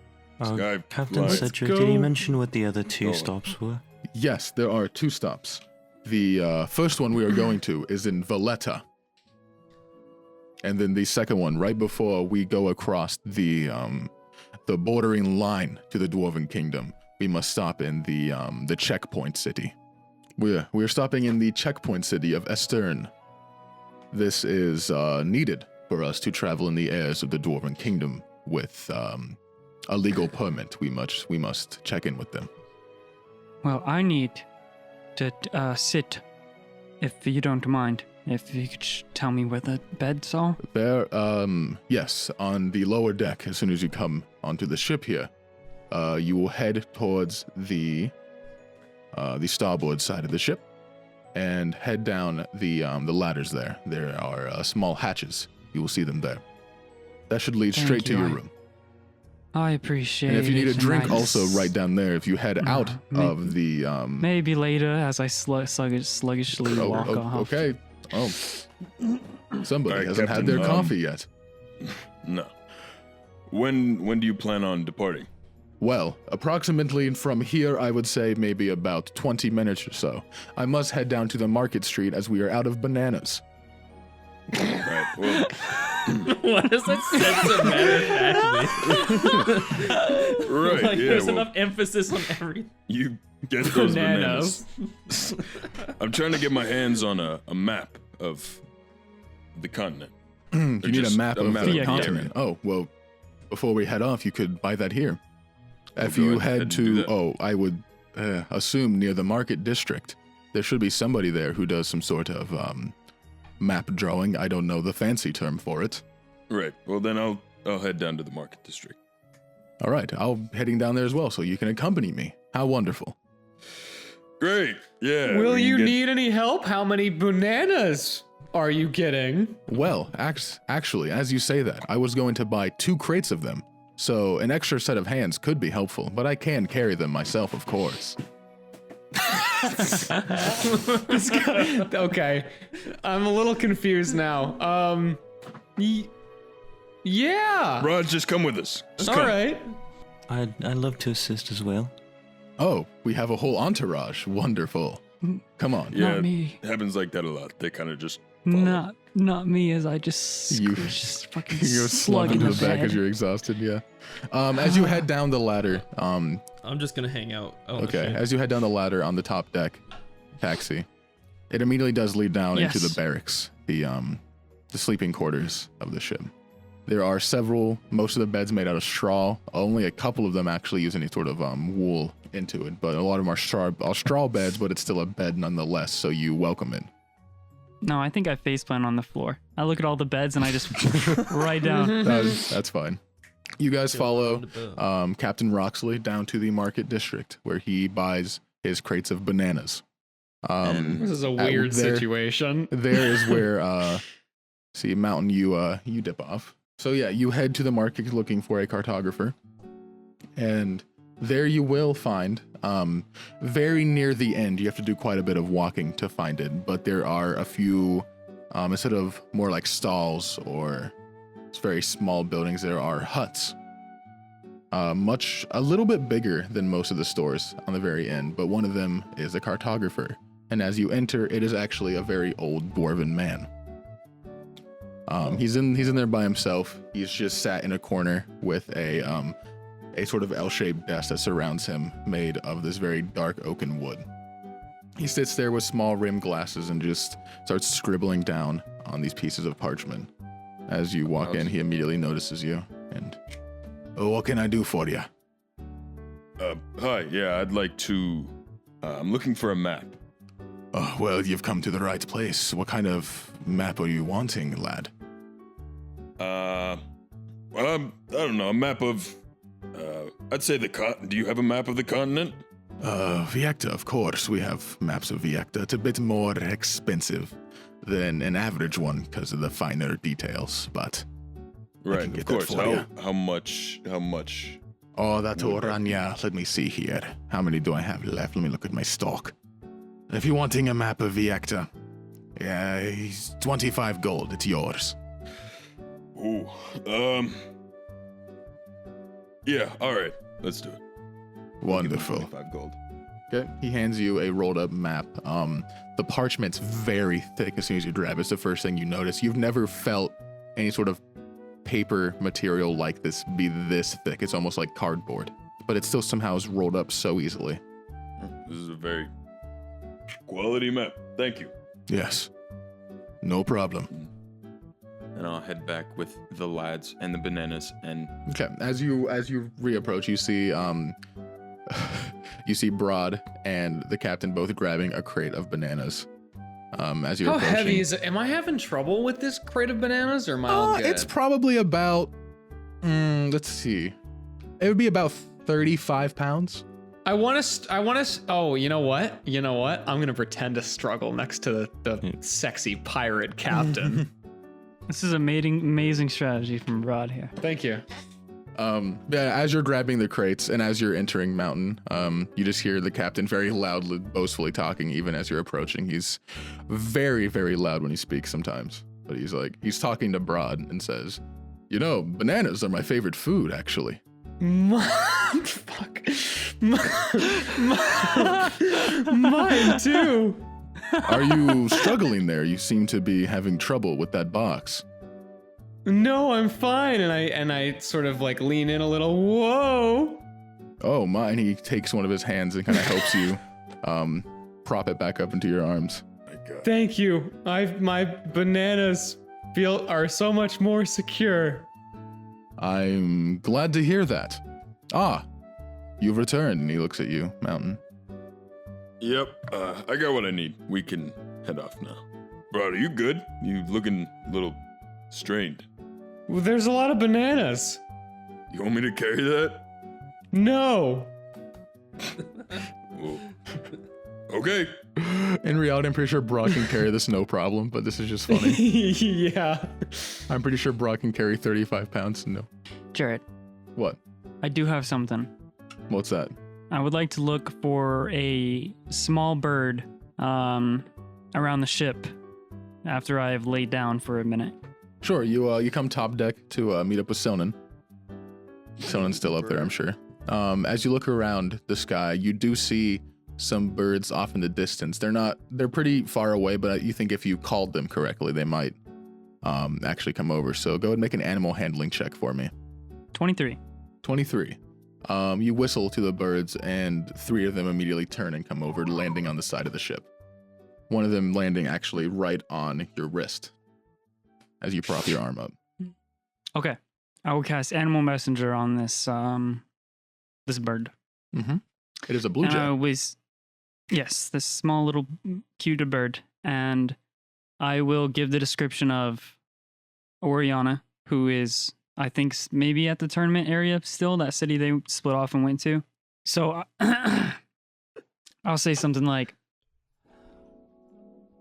Sky Captain flying. Cedric, go. did he mention what the other two Oh. stops were? Yes, there are 2 stops. The first one we are going to is in Valletta. And then the second one, right before we go across the bordering line to the Dwarven Kingdom, we must stop in the checkpoint city. We're stopping in the checkpoint city of Estern. This is needed for us to travel in the airs of the Dwarven Kingdom with a legal permit. We must check in with them. Well, I need to sit, if you don't mind. If you could tell me where the beds are. There, yes, on the lower deck, as soon as you come onto the ship here, you will head towards the starboard side of the ship and head down the ladders there. There are small hatches. You will see them there. That should lead Thank straight to you. your I room. I appreciate it. And if you need a and drink, I also right down there. If you head out of the Maybe later, as I sluggishly walk off. okay. Oh, somebody All right, hasn't Captain, had their coffee yet. No. When do you plan on departing? Well, approximately from here, I would say maybe about 20 minutes or so. I must head down to the market street as we are out of bananas. Right. Well, What does that sense of matter right. Like, yeah. there's Well, enough emphasis on everything. you get those Bananas. bananas. I'm trying to get my hands on a map of the continent. You need a just map a of map the of the continent. Oh, well, before we head off, you could buy that here. If go you ahead head and do that. to, I would assume near the market district, there should be somebody there who does some sort of map drawing. I don't know the fancy term for it. Right. Well, then I'll head down to the market district. All right, I'll heading down there as well, so you can accompany me. How wonderful. Great. Yeah. Will we can you get- need any help? How many bananas are you getting? Well, actually, as you say that, I was going to buy 2 crates of them, so an extra set of hands could be helpful, but I can carry them myself, of course. Okay, I'm a little confused now. Yeah. Br'aad, just come with us. Just All come. right. I'd love to assist as well. Oh, we have a whole entourage. Wonderful. Come on. Yeah, Not me. it happens like that a lot. They kind of just follow. Not me, as I just You- just fucking You're slug slugging in to the back bed. as you're exhausted, yeah. As you head down the ladder, I'm just gonna hang out. Oh, okay, shit. as you head down the ladder on the top deck, taxi, it immediately does lead down into the Yes. barracks, the sleeping quarters of the ship. There are several, most of the beds made out of straw. Only a couple of them actually use any sort of wool into it, but a lot of them are straw beds, but it's still a bed nonetheless, so you welcome it. No, I think I faceplant on the floor. I look at all the beds and I just right down. That's fine. You guys follow on the boat. Captain Roxley down to the market district where he buys his crates of bananas. This is a weird there- situation. There is where see Mountain you dip off. So yeah, you head to the market looking for a cartographer, and there you will find very near the end. You have to do quite a bit of walking to find it, but there are a few instead of more like stalls or very small buildings, there are huts. A little bit bigger than most of the stores on the very end, but one of them is a cartographer. And as you enter, it is actually a very old dwarven man. He's in there by himself. He's just sat in a corner with a sort of L-shaped desk that surrounds him, made of this very dark oaken wood. He sits there with small rimmed glasses and just starts scribbling down on these pieces of parchment. As you walk in, he immediately notices you and, "Oh, what can I do for you?" Hi. Yeah, I'd like to I'm looking for a map. Well, you've come to the right place. What kind of map are you wanting, lad? I don't know, a map of, I'd say do you have a map of the continent? Viecta, of course. We have maps of Viecta. It's a bit more expensive than an average one because of the finer details, but Right, get of that course. for ya. How much? Oh, that Orania. Let me see here. How many do I have left? Let me look at my stock. If you're wanting a map of Viecta, yeah, it's 25 gold. It's yours. Ooh, yeah, all right, let's do it. Wonderful. 25 gold. Okay. He hands you a rolled up map. The parchment's very thick as soon as you grab it. It's the first thing you notice. You've never felt any sort of paper material like this be this thick. It's almost like cardboard, but it still somehow is rolled up so easily. This is a very quality map. Thank you. Yes. No problem. And I'll head back with the lads and the bananas and Okay. As you reapproach, you see you see Br'aad and the captain both grabbing a crate of bananas. As you're How approaching. heavy is it? Am I having trouble with this crate of bananas, or am I all good? It's probably about let's see. It would be about 35 pounds. I want to. Oh, you know what? I'm gonna pretend to struggle next to the sexy pirate captain. This is amazing strategy from Br'aad here. Thank you. Yeah, as you're grabbing the crates and as you're entering mountain, you just hear the captain very loudly, boastfully talking even as you're approaching. He's very, very loud when he speaks sometimes, but he's talking to Br'aad and says, "You know, bananas are my favorite food, actually." Fuck. Mine too. Are you struggling there? You seem to be having trouble with that box. No, I'm fine. And I sort of like lean in a little. Whoa. Oh my, and he takes one of his hands and kind of helps you prop it back up into your arms. Thank you. My bananas are so much more secure. I'm glad to hear that. Ah, you've returned, and he looks at you, Mountain. Yep, I got what I need. We can head off now. Bro, are you good? You looking a little strained. Well, there's a lot of bananas. You want me to carry that? No. Well, okay. In reality, I'm pretty sure Br'aad can carry this no problem, but this is just funny. Yeah. I'm pretty sure Br'aad can carry 35 pounds. No. Jared, What? I do have something. What's that? I would like to look for a small bird around the ship after I have laid down for a minute. Sure, you come top deck to meet up with Sonnen. Sonnen's still up there, I'm sure. As you look around the sky, you do see some birds off in the distance. They're pretty far away, but you think if you called them correctly, they might actually come over. So go ahead and make an animal handling check for me. 23. 23. You whistle to the birds, and 3 of them immediately turn and come over, landing on the side of the ship. One of them landing actually right on your wrist as you prop your arm up. Okay. I will cast Animal Messenger on this this bird. Mm-hmm. It is a blue jay. Yes, this small little cute bird. And I will give the description of Oriana, who is, I think, maybe at the tournament area still, that city they split off and went to. So I'll say something like,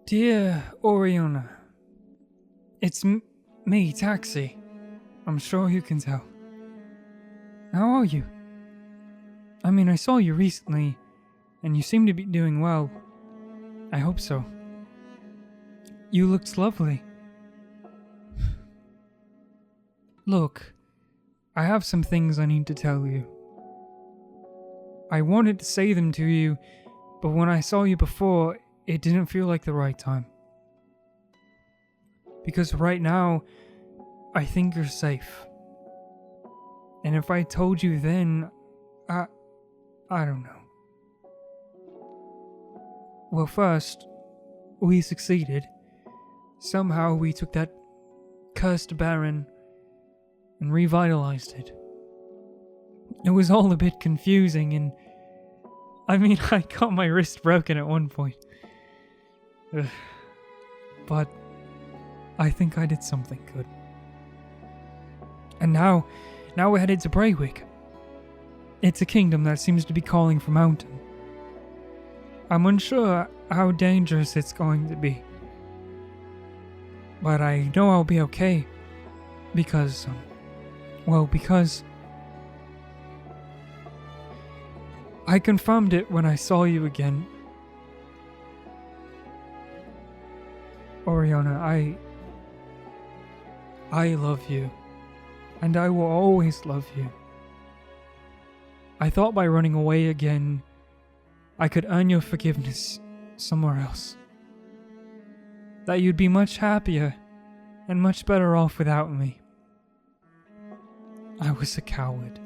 Dear Oriana, it's me, Taxi. I'm sure you can tell. How are you? I mean, I saw you recently, and you seem to be doing well. I hope so. You looked lovely. Look, I have some things I need to tell you. I wanted to say them to you, but when I saw you before, it didn't feel like the right time. Because right now, I think you're safe. And if I told you then, I don't know. Well, first, we succeeded. Somehow we took that cursed Baron and revitalized it. It was all a bit confusing, and I mean, I got my wrist broken at one point. Ugh. But I think I did something good. And now we're headed to Braywick. It's a kingdom that seems to be calling for mountain. I'm unsure how dangerous it's going to be. But I know I'll be okay. Because I confirmed it when I saw you again. Oriana, I love you. And I will always love you. I thought by running away again, I could earn your forgiveness somewhere else. That you'd be much happier and much better off without me. I was a coward.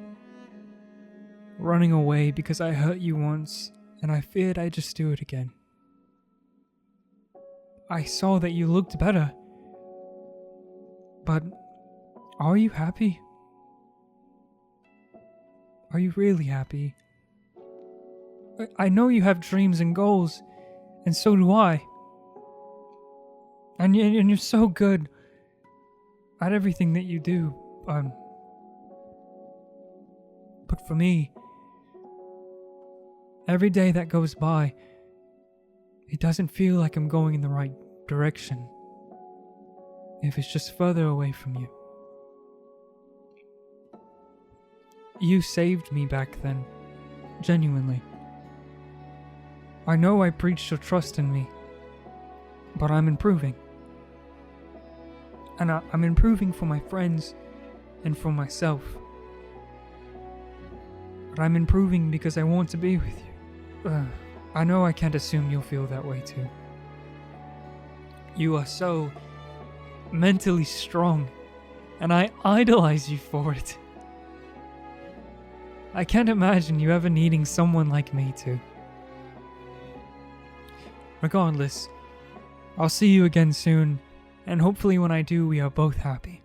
Running away because I hurt you once, and I feared I'd just do it again. I saw that you looked better. But are you happy? Are you really happy? I know you have dreams and goals, and so do I. And you're so good at everything that you do. But for me, every day that goes by, it doesn't feel like I'm going in the right direction. If it's just further away from you. You saved me back then. Genuinely. I know I preached your trust in me. But I'm improving. And I'm improving for my friends and for myself. But I'm improving because I want to be with you. I know I can't assume you'll feel that way too. You are so mentally strong, and I idolize you for it. I can't imagine you ever needing someone like me too. Regardless, I'll see you again soon, and hopefully when I do, we are both happy.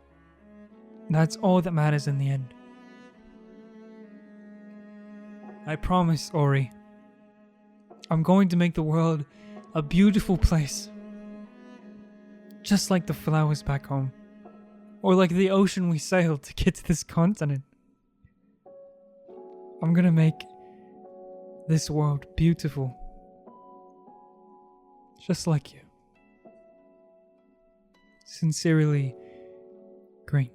That's all that matters in the end. I promise, Ori. I'm going to make the world a beautiful place. Just like the flowers back home. Or like the ocean we sailed to get to this continent. I'm gonna make this world beautiful. Just like you. Sincerely, Green.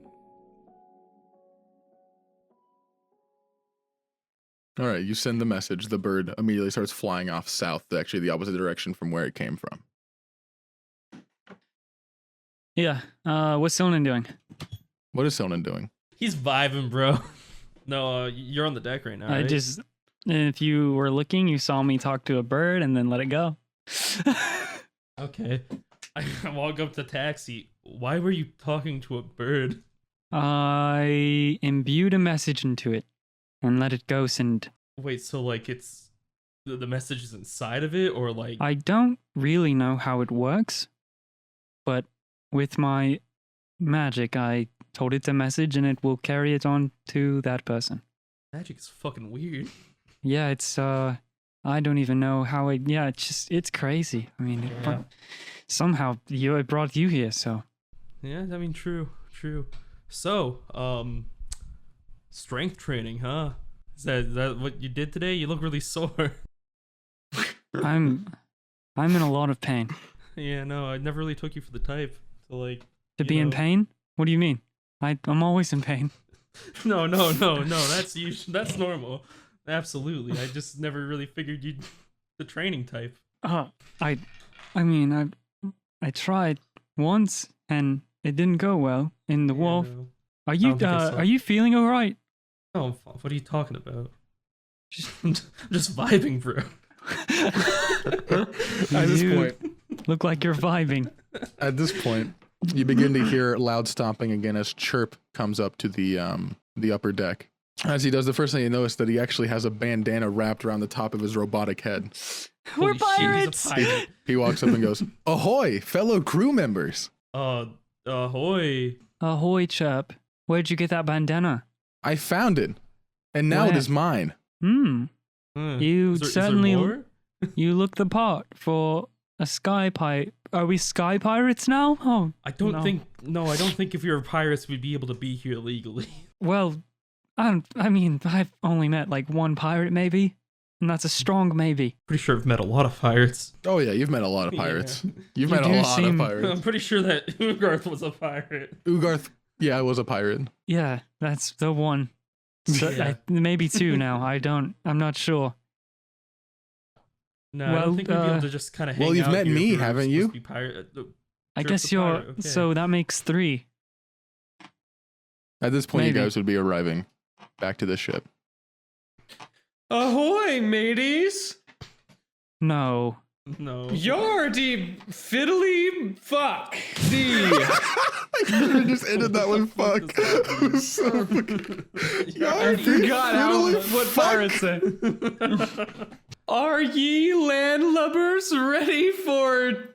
All right, you send the message. The bird immediately starts flying off south, actually the opposite direction from where it came from. Yeah. What's Sonan doing? What is Sonan doing? He's vibing, bro. No, you're on the deck right now. I right? just, if you were looking, you saw me talk to a bird and then let it go. Okay. I walk up to taxi. Why were you talking to a bird? I imbued a message into it and let it go send. Wait, so like it's the message is inside of it, or like I don't really know how it works, but with my magic, I told it a message and it will carry it on to that person. magic is fucking weird. Yeah, it's I don't even know how it. Yeah, it's crazy. I mean, Yeah. somehow it brought you here, so. Yeah, I mean, true. So, strength training, huh? Is that what you did today? You look really sore. I'm in a lot of pain. Yeah, no, I never really took you for the type to like To you be in know- pain? What do you mean? I'm always in pain. No. That's normal. Absolutely. I just never really figured you'd the training type. I mean, I tried once and it didn't go well in the Yeah, wolf. no. Are I you don't think I saw are you feeling all right? No, what are you talking about? I'm just vibing, bro. At this You point, look like you're vibing. you begin to hear loud stomping again as Chirp comes up to the upper deck. As he does, the first thing you notice that he actually has a bandana wrapped around the top of his robotic head. We're Holy shit, pirates! he's a pirate. He walks up and goes, "Ahoy, fellow crew members! Ahoy. Ahoy, Chirp. Where'd you get that bandana? I found it, and now it Where? is mine." You Is there certainly more? you look the part for a sky pirate. Are we sky pirates now? Oh, I don't no. think if you're pirates, we'd be able to be here legally. Well, I mean, I've only met like one pirate, maybe, and that's a strong maybe. Pretty sure I've met a lot of pirates. Oh yeah, you've met a lot of pirates. You've You met a do lot seem- of I'm pirates. pretty sure that Ugarth was a pirate. Ugarth, yeah, was a pirate. Yeah, that's the one. So, Yeah. maybe two now. I'm not sure. No, I Well, don't think we'd be able to just kind of hang well, you've out met here me, if we're haven't supposed you? to be pirate. I Sure, guess it's a you're. pirate, okay. So that makes 3. At this point, Maybe. you guys would be arriving back to the ship. Ahoy, mateys! No. No. Yardy fiddly fuck. I just ended that with fuck. It was so fucking- I forgot what pirates say. Are ye landlubbers ready for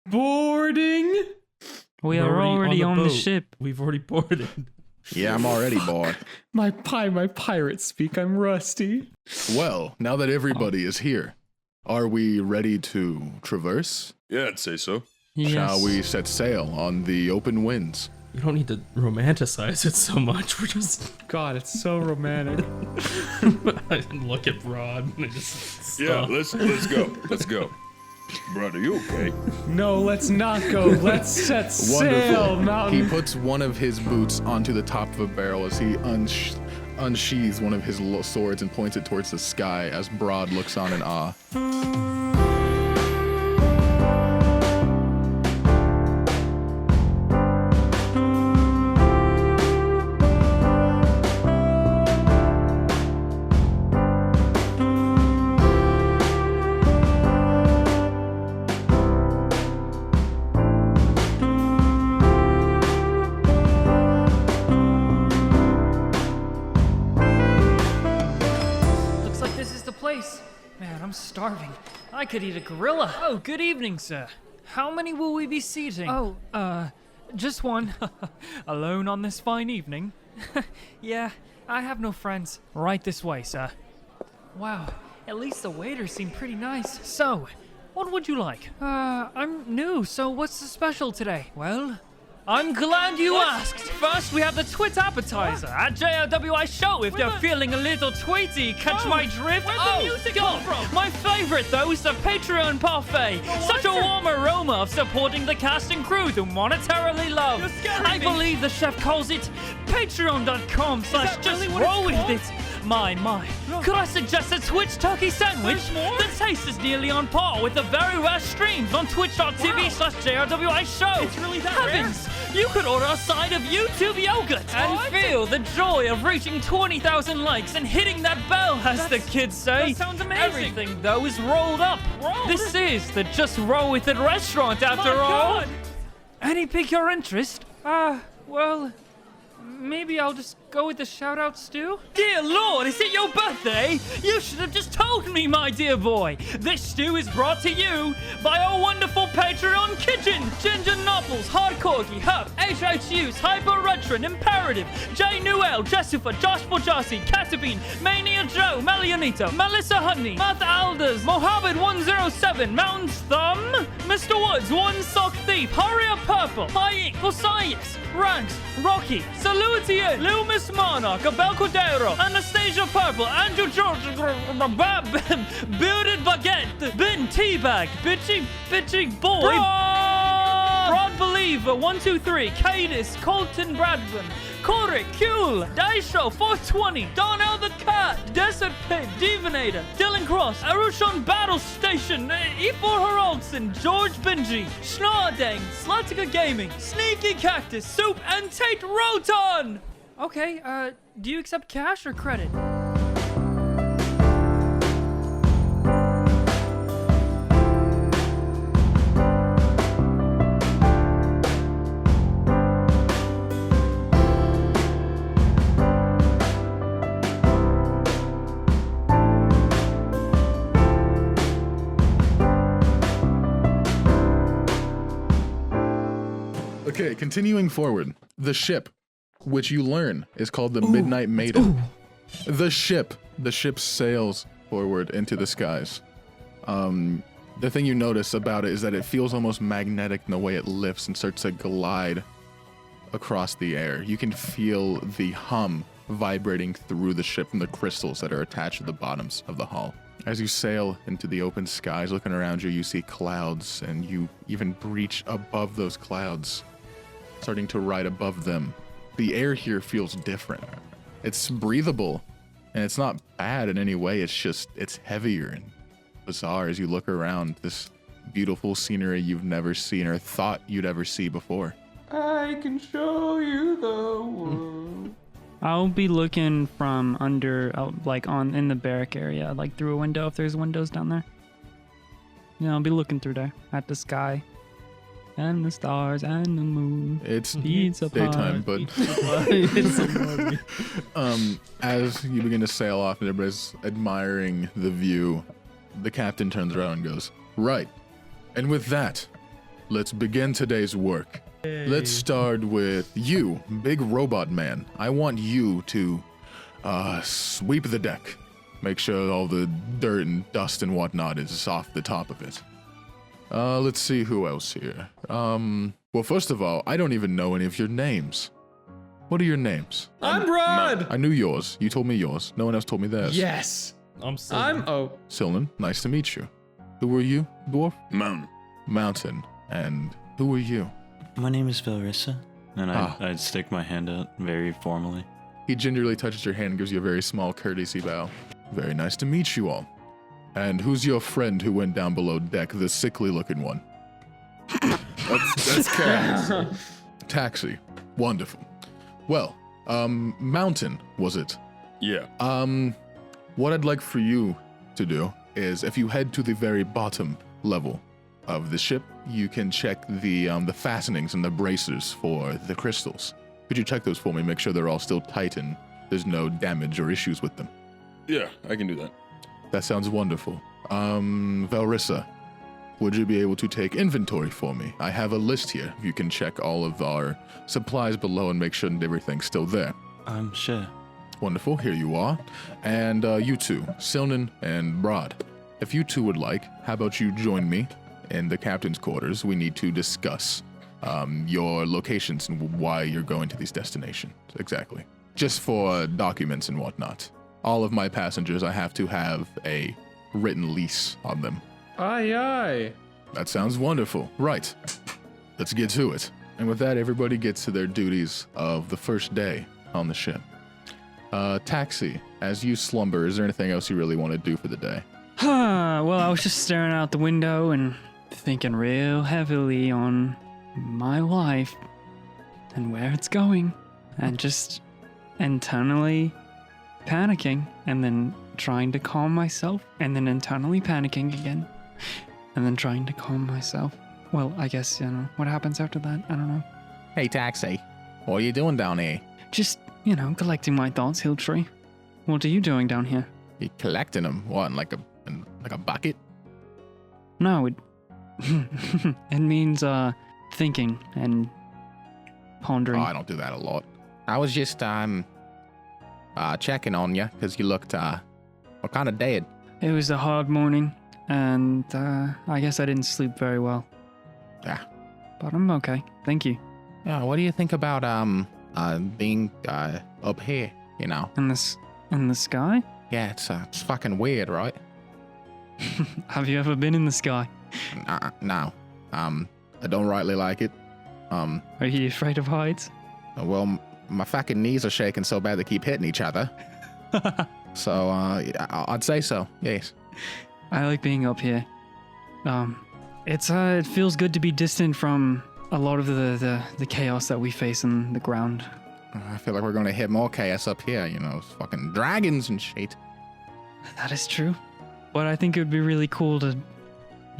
boarding? We We're are already on the boat. ship. We've already boarded. Yeah, I'm already bored. My pirate speak. I'm rusty. Well, now that everybody is here, are we ready to traverse? Yeah, I'd say so. Yes. Shall we set sail on the open winds? You don't need to romanticize it so much. We're just. God, it's so romantic. I look at Br'aad and I just. Yeah, stop. let's go. Let's go. Brother, you okay? No, let's not go. Let's set sail, He Mountain. puts one of his boots onto the top of a barrel as he unsheathes one of his swords and points it towards the sky as Br'aad looks on in awe. Looks like this is the place. Man, I'm starving. I could eat a gorilla. Oh, good evening, sir. How many will we be seating? Oh, just one. Alone on this fine evening? Yeah, I have no friends. Right this way, sir. Wow, at least the waiters seem pretty nice. So, what would you like? I'm new, so what's the special today? Well, I'm glad you asked. First, we have the twit appetizer at JRWI Show. If you're feeling a little tweety, catch my drift. Where's the music come from? My favorite, though, is the Patreon parfait. Such a warm aroma of supporting the cast and crew who monetarily love. I believe the chef calls it patreon.com/just roll with it. My. Could I suggest a Twitch turkey sandwich? The taste is nearly on par with the very rare streams on twitch.tv/JRWI Show. It's really that Heavens, you could order a side of YouTube yogurt and feel the joy of reaching 20,000 likes and hitting that bell, as the kids say. That sounds amazing. Everything, though, is rolled up. This is the Just Roll With It restaurant, after all. Any pique your interest? Well, maybe I'll just go with the shout-out stew? Dear Lord, is it your birthday? You should have just told me, my dear boy. This stew is brought to you by our wonderful Patreon kitchen. Ginger Nopples, Hard Corgi, Hub, HHUs, Hyper Retron, Imperative, J Newell, Jessica, Josh Bojasi, Catabine, Mania Joe, Melianita, Melissa Honey, Matt Alders, Mohammed 107, Mountain's Thumb, Mr. Woods, One Sock Thief, Harrier Purple, High Ink, Osias, Ranks, Rocky, Salutier, Lil Miss Monarch, Abel Cordero, Anastasia Purple, Andrew George, Bearded Baguette, Ben Teabag, Bitchy Boy, Broad Believer, 123, Cadis, Colton Bradburn, Corey, Kuhl, Daisho, 420, Darnell the Cat, Desert Pit, Divinator, Dylan Cross, Arushon Battle Station, E4 Haraldson, George Benji, Schnardang, Slatica Gaming, Sneaky Cactus, Soup, and Tate Roton! Okay, do you accept cash or credit? Okay, continuing forward. The ship, which you learn is called the Midnight Maiden. The ship The ship sails forward into the skies. The thing you notice about it is that it feels almost magnetic in the way it lifts and starts to glide across the air. You can feel the hum vibrating through the ship from the crystals that are attached to the bottoms of the hull. As you sail into the open skies, looking around you, you see clouds, and you even breach above those clouds, starting to ride above them. The air here feels different. It's breathable, and it's not bad in any way. It's heavier and bizarre as you look around this beautiful scenery you've never seen or thought you'd ever see before. I can show you the world. I'll be looking from under, in the barrack area, like through a window if there's windows down there. Yeah, I'll be looking through there at the sky and the stars and the moon. It's Pizza daytime, pie. but as you begin to sail off and everybody's admiring the view, the captain turns around and goes, "Right. And with that, let's begin today's work. Let's start with you, big robot man. I want you to sweep the deck. Make sure all the dirt and dust and whatnot is off the top of it. Let's see who else here. Well, first of all, I don't even know any of your names. What are your names? I'm Br'aad. I knew yours. You told me yours. No one else told me theirs. Yes. I'm Sylvan, nice to meet you. Who are you, dwarf? Mountain. And who are you? My name is Velrisa, and I'd stick my hand out very formally. He gingerly touches your hand and gives you a very small courtesy bow. Very nice to meet you all. And who's your friend who went down below deck, the sickly looking one? That's Cass. Taxi. Wonderful. Well, Mountain, was it? Yeah. What I'd like for you to do is if you head to the very bottom level of the ship, you can check the fastenings and the bracers for the crystals. Could you check those for me? Make sure they're all still tight and there's no damage or issues with them. Yeah, I can do that. That sounds wonderful. Velrisa, would you be able to take inventory for me? I have a list here. You can check all of our supplies below and make sure that everything's still there. Sure. Wonderful, here you are. And you two, Silnan and Br'aad. If you two would like, how about you join me in the captain's quarters? We need to discuss your locations and why you're going to these destinations. Exactly. Just for documents and whatnot. All of my passengers, I have to have a written lease on them. Aye, aye. That sounds wonderful. Right. Let's get to it. And with that, everybody gets to their duties of the first day on the ship. Taxi, as you slumber, is there anything else you really want to do for the day? Well, I was just staring out the window and thinking real heavily on my life and where it's going, and just internally panicking, and then trying to calm myself, and then internally panicking again, and then trying to calm myself. Well, I guess, what happens after that? I don't know. Hey, Taxi. What are you doing down here? Just, collecting my thoughts, Hilltree. What are you doing down here? You collecting them? What, in like a bucket? No, it means, thinking and pondering. Oh, I don't do that a lot. I was just, checking on you, because you looked, kind of dead. It was a hard morning, and, I guess I didn't sleep very well. Yeah. But I'm okay. Thank you. Yeah, what do you think about, being, up here, In the sky? Yeah, it's fucking weird, right? Have you ever been in the sky? No. I don't rightly like it. Are you afraid of heights? Well, my fucking knees are shaking so bad they keep hitting each other. So, I'd say so, yes. I like being up here. It feels good to be distant from a lot of the chaos that we face in the ground. I feel like we're going to hit more chaos up here, fucking dragons and shit. That is true. But I think it would be really cool to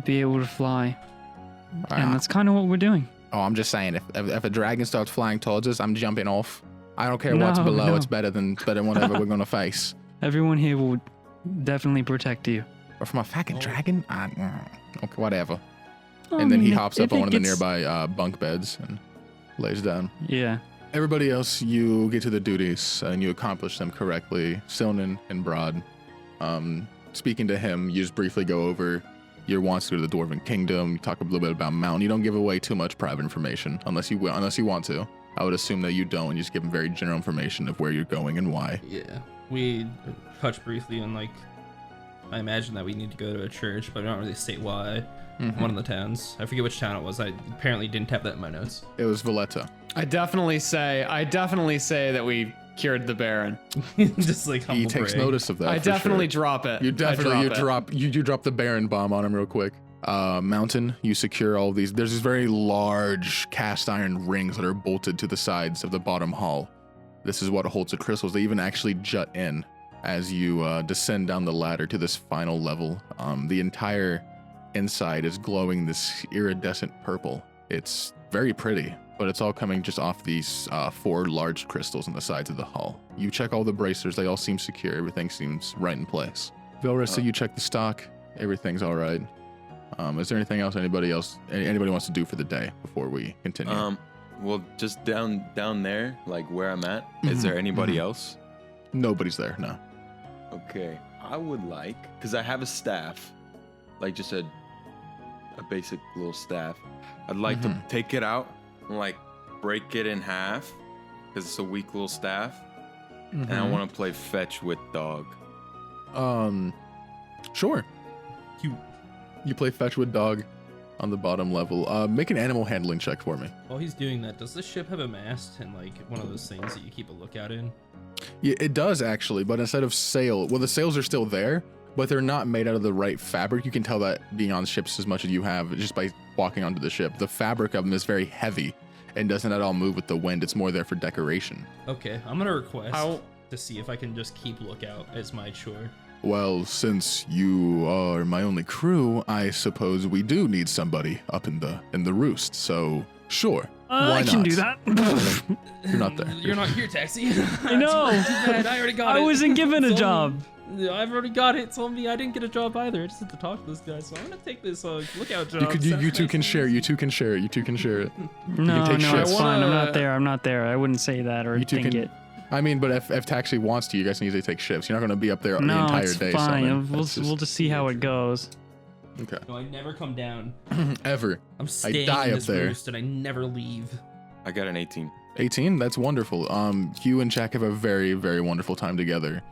be able to fly. And that's kind of what we're doing. Oh, I'm just saying, if a dragon starts flying towards us, I'm jumping off. I don't care what's below, it's better than whatever we're going to face. Everyone here will definitely protect you. Or from a fucking dragon? Okay, whatever. And then he hops up on one of the nearby bunk beds and lays down. Yeah. Everybody else, you get to the duties and you accomplish them correctly. Silnan and Br'aad. Speaking to him, you just briefly go over your wants to go to the Dwarven Kingdom. You talk a little bit about Mountain. You don't give away too much private information unless you want to. I would assume that you don't. You just give them very general information of where you're going and why. Yeah, we touched briefly on like, I imagine that we need to go to a church, but I don't really state why. One of the towns. I forget which town it was. I apparently didn't have that in my notes. It was Valletta. I definitely say that we cured the Baron. Just like humble He takes brag. notice of that. I for definitely sure. drop it. You definitely drop you drop the Baron bomb on him real quick. Mountain, you secure all these. There's these very large cast iron rings that are bolted to the sides of the bottom hall. This is what holds the crystals. They even actually jut in as you descend down the ladder to this final level. The entire inside is glowing this iridescent purple. It's very pretty, but it's all coming just off these 4 large crystals on the sides of the hall. You check all the bracers. They all seem secure. Everything seems right in place. Velrisa, you check the stock. Everything's all right. Is there anything else anybody wants to do for the day before we continue? Well, just down there, like where I'm at, is there anybody else? Nobody's there, no. Okay, I would like, because I have a staff, like just a basic little staff. I'd like to take it out and like break it in half, because it's a weak little staff, and I want to play fetch with dog. Sure. You play fetch with dog on the bottom level. Make an animal handling check for me. While he's doing that, does this ship have a mast and like one of those things that you keep a lookout in? Yeah, it does actually, but instead of sail, well, the sails are still there, but they're not made out of the right fabric. You can tell that being on ships as much as you have just by walking onto the ship. The fabric of them is very heavy and doesn't at all move with the wind. It's more there for decoration. Okay, I'm gonna request to see if I can just keep lookout as my chore. Well, since you are my only crew, I suppose we do need somebody up in the roost. So, sure. Why I can not? do that. You're not there. You're not here, Taxi. I know. Too bad. I already got it. I wasn't given a It's job. only- I've already got it. It's on me. I didn't get a job either. I just had to talk to this guy. So I'm gonna take this lookout job. You two can share. You two can share it. You two can share it. No, take no, shifts. it's fine. I'm not there. I'm not there. I wouldn't say that or You two think can. it. I mean, but if Taxi wants to, you guys can easily take shifts. You're not going to be up there the No, entire it's day. fine. Simon. We'll That's we'll just see how it goes. okay. No, I never come down. Ever. I'm staying die in up this there. roost and I never leave. I got an 18. 18. That's wonderful. Hugh and Jack have a very, very wonderful time together.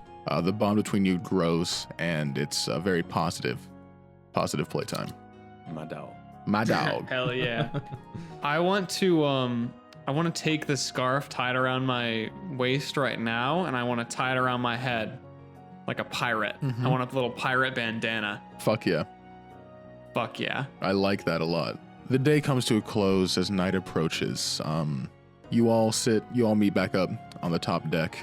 The bond between you grows, and it's a very positive playtime. My dog. My dog. Hell yeah. I want to take the scarf tied around my waist right now, and I want to tie it around my head like a pirate. I want a little pirate bandana. Fuck yeah. Fuck yeah. I like that a lot. The day comes to a close as night approaches. You all meet back up on the top deck.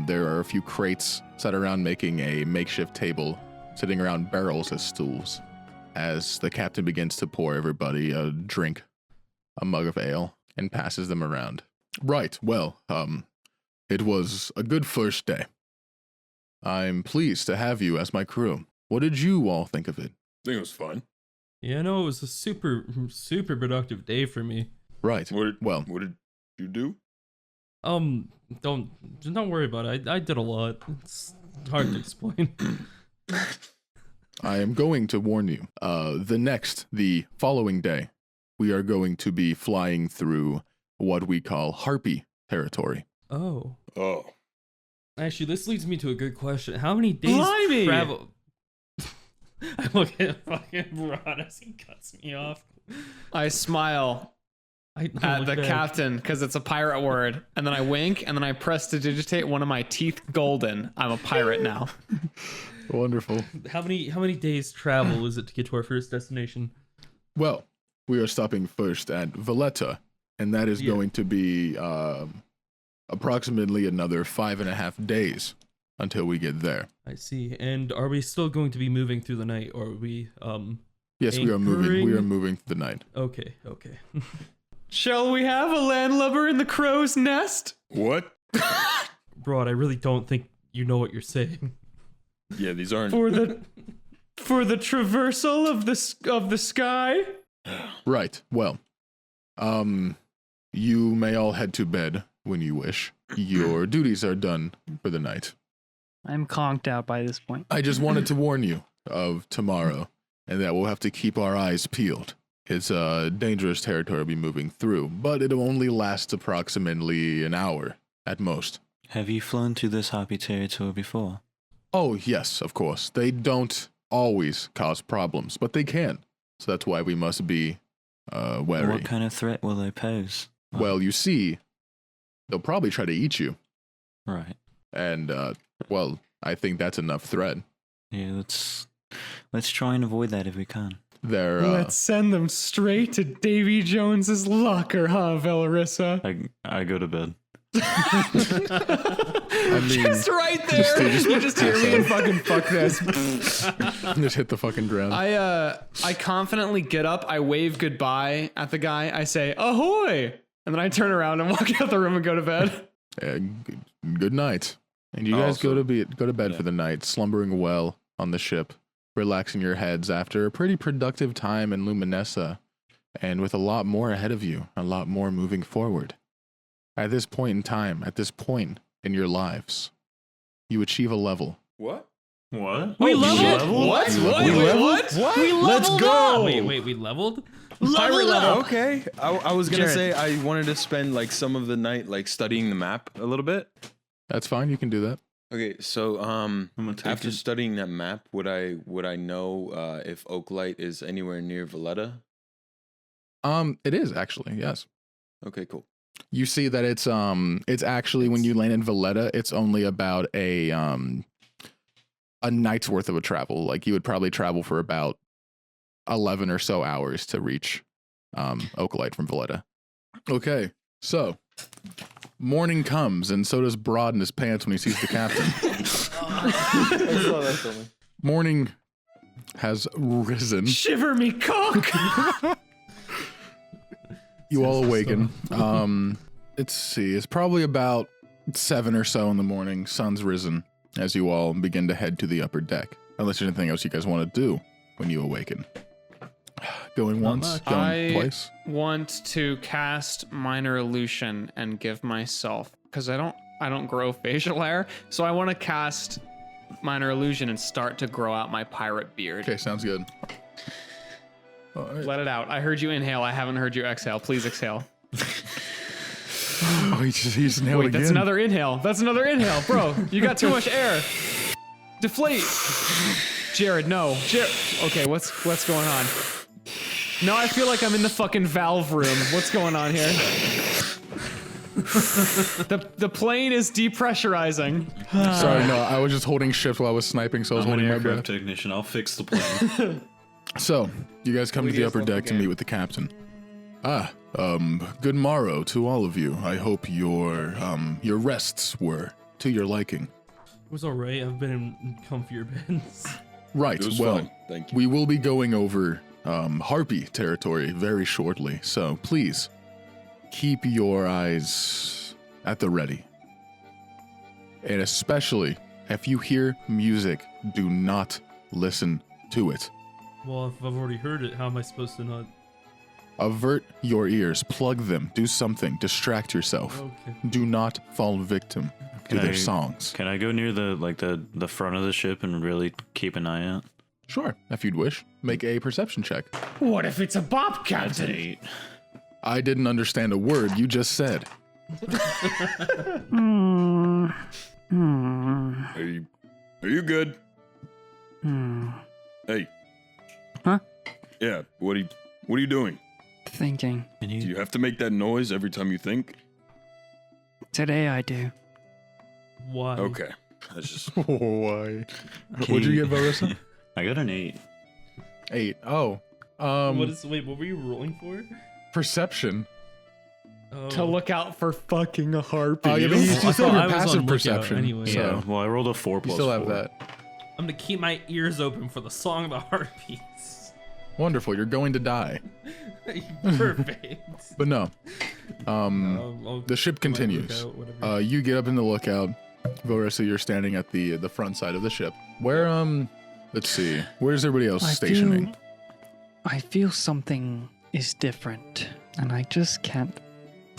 There are a few crates set around making a makeshift table, sitting around barrels as stools, as the captain begins to pour everybody a drink, a mug of ale, and passes them around. Right, well, it was a good first day. I'm pleased to have you as my crew. What did you all think of it? I think it was fun. Yeah, no, it was a super productive day for me. Right, What well, did you do? Don't worry about it. I did a lot. It's hard to explain. I am going to warn you. The following day, we are going to be flying through what we call Harpy territory. Oh. Oh. Actually, this leads me to a good question. How many days Blimey! travel? I look at fucking Br'aad as he cuts me off. I smile at the captain because it's a pirate word, and then I wink, and then I press to digitate one of my teeth golden. I'm a pirate now. Wonderful. How many days travel is it to get to our first destination? Well, we are stopping first at Valletta, and that is going to be approximately another 5.5 days until we get there. I see. And are we still going to be moving through the night, or are we Yes, we are moving. We are anchoring? moving through the night. Okay. Shall we have a landlubber in the crow's nest? What? Br'aad, I really don't think you know what you're saying. Yeah, these aren't. For the traversal of the sky? Right. Well, you may all head to bed. when you wish. Your duties are done for the night. I'm conked out by this point. I just wanted to warn you of tomorrow, and that we'll have to keep our eyes peeled. It's dangerous territory we'll be moving through, but it'll only last approximately an hour at most. Have you flown through this happy territory before? Oh, yes, of course. They don't always cause problems, but they can. So that's why we must be wary. What kind of threat will they pose? Well, you see, they'll probably try to eat you. Right. And, well, I think that's enough threat. Yeah, let's try and avoid that if we can. They're, Let's send them straight to Davy Jones's locker, huh, Velrisa? I go to bed. I mean, Just right there. You just hear me and fucking fuck this. just hit the fucking ground. I confidently get up. I wave goodbye at the guy. I say ahoy, and then I turn around and walk out the room and go to bed. Good night. And you guys go to bed for the night, slumbering well on the ship, relaxing your heads after a pretty productive time in Luminessa, and with a lot more ahead of you, a lot more moving forward. At this point in time, at this point in your lives, you achieve a level. What? What? We leveled? What? What? We Let's leveled go. Wait, we leveled? Pirate level. Okay. I was gonna Jared. say I wanted to spend like some of the night like studying the map a little bit. That's fine, you can do that. Okay, so I'm gonna take after it. studying that map, would I know if Oaklight is anywhere near Valletta? It is actually, yes. Okay, cool. You see that it's actually when you land in Valletta, it's only about a night's worth of a travel. Like you would probably travel for about 11 or so hours to reach Oaklight from Valletta. Okay, so morning comes, and so does Br'aad in his pants when he sees the captain. Morning has risen. Shiver me cock. You all awaken. Let's see. It's probably about 7 or so in the morning. Sun's risen as you all begin to head to the upper deck. Unless there's anything else you guys want to do when you awaken. Going once, going twice. Want to cast minor illusion and give myself, because I don't grow facial hair, so I want to cast minor illusion and start to grow out my pirate beard. Okay, sounds good. All right. Let it out. I heard you inhale. I haven't heard you exhale. Please exhale. Oh, he just nailed Wait, again. that's another inhale. That's another inhale, bro. You got too much air. Deflate. Jared, no. Okay, what's going on? Now I feel like I'm in the fucking valve room. What's going on here? The plane is depressurizing. Sorry, no, I was just holding shift while I was sniping, so I was I'm an holding my aircraft breath. technician. I'll fix the plane. So, you guys come to the upper deck to meet with the captain. Good morrow to all of you. I hope your rests were to your liking. It was alright. I've been in comfier beds. Right, It was well, fun. Thank you. we will be going over Harpy territory very shortly, so please keep your eyes at the ready. And especially, if you hear music, do not listen to it. Well, if I've already heard it, how am I supposed to not? Avert your ears, plug them, do something, distract yourself. Okay. Do not fall victim to their songs. Can I go near the front of the ship and really keep an eye out? Sure, if you'd wish. Make a perception check. What if it's a bop That's an captain? 8. I didn't understand a word you just said. Are you good? Hey. Huh? Yeah. What are you doing? Thinking. Can Do you? you have to make that noise every time you think? Today I do. Why? Okay. That's just Why? Can What'd you get, Velrisa? I got an 8. 8. Oh. Wait, what were you rolling for? Perception. Oh. To look out for fucking a harpy. Oh, yeah, but you I still thought have I your was on passive lookout perception. anyway. So Yeah. Well, I rolled a 4 you plus still have 4. that. I'm gonna keep my ears open for the song of the harpies. Wonderful. You're going to die. Perfect. But no. I'll The ship keep my continues. lookout, whatever. You get up in the lookout. Velrisa, you're standing at the front side of the ship. Where let's see. Where's everybody else stationing? I feel something is different, and I just can't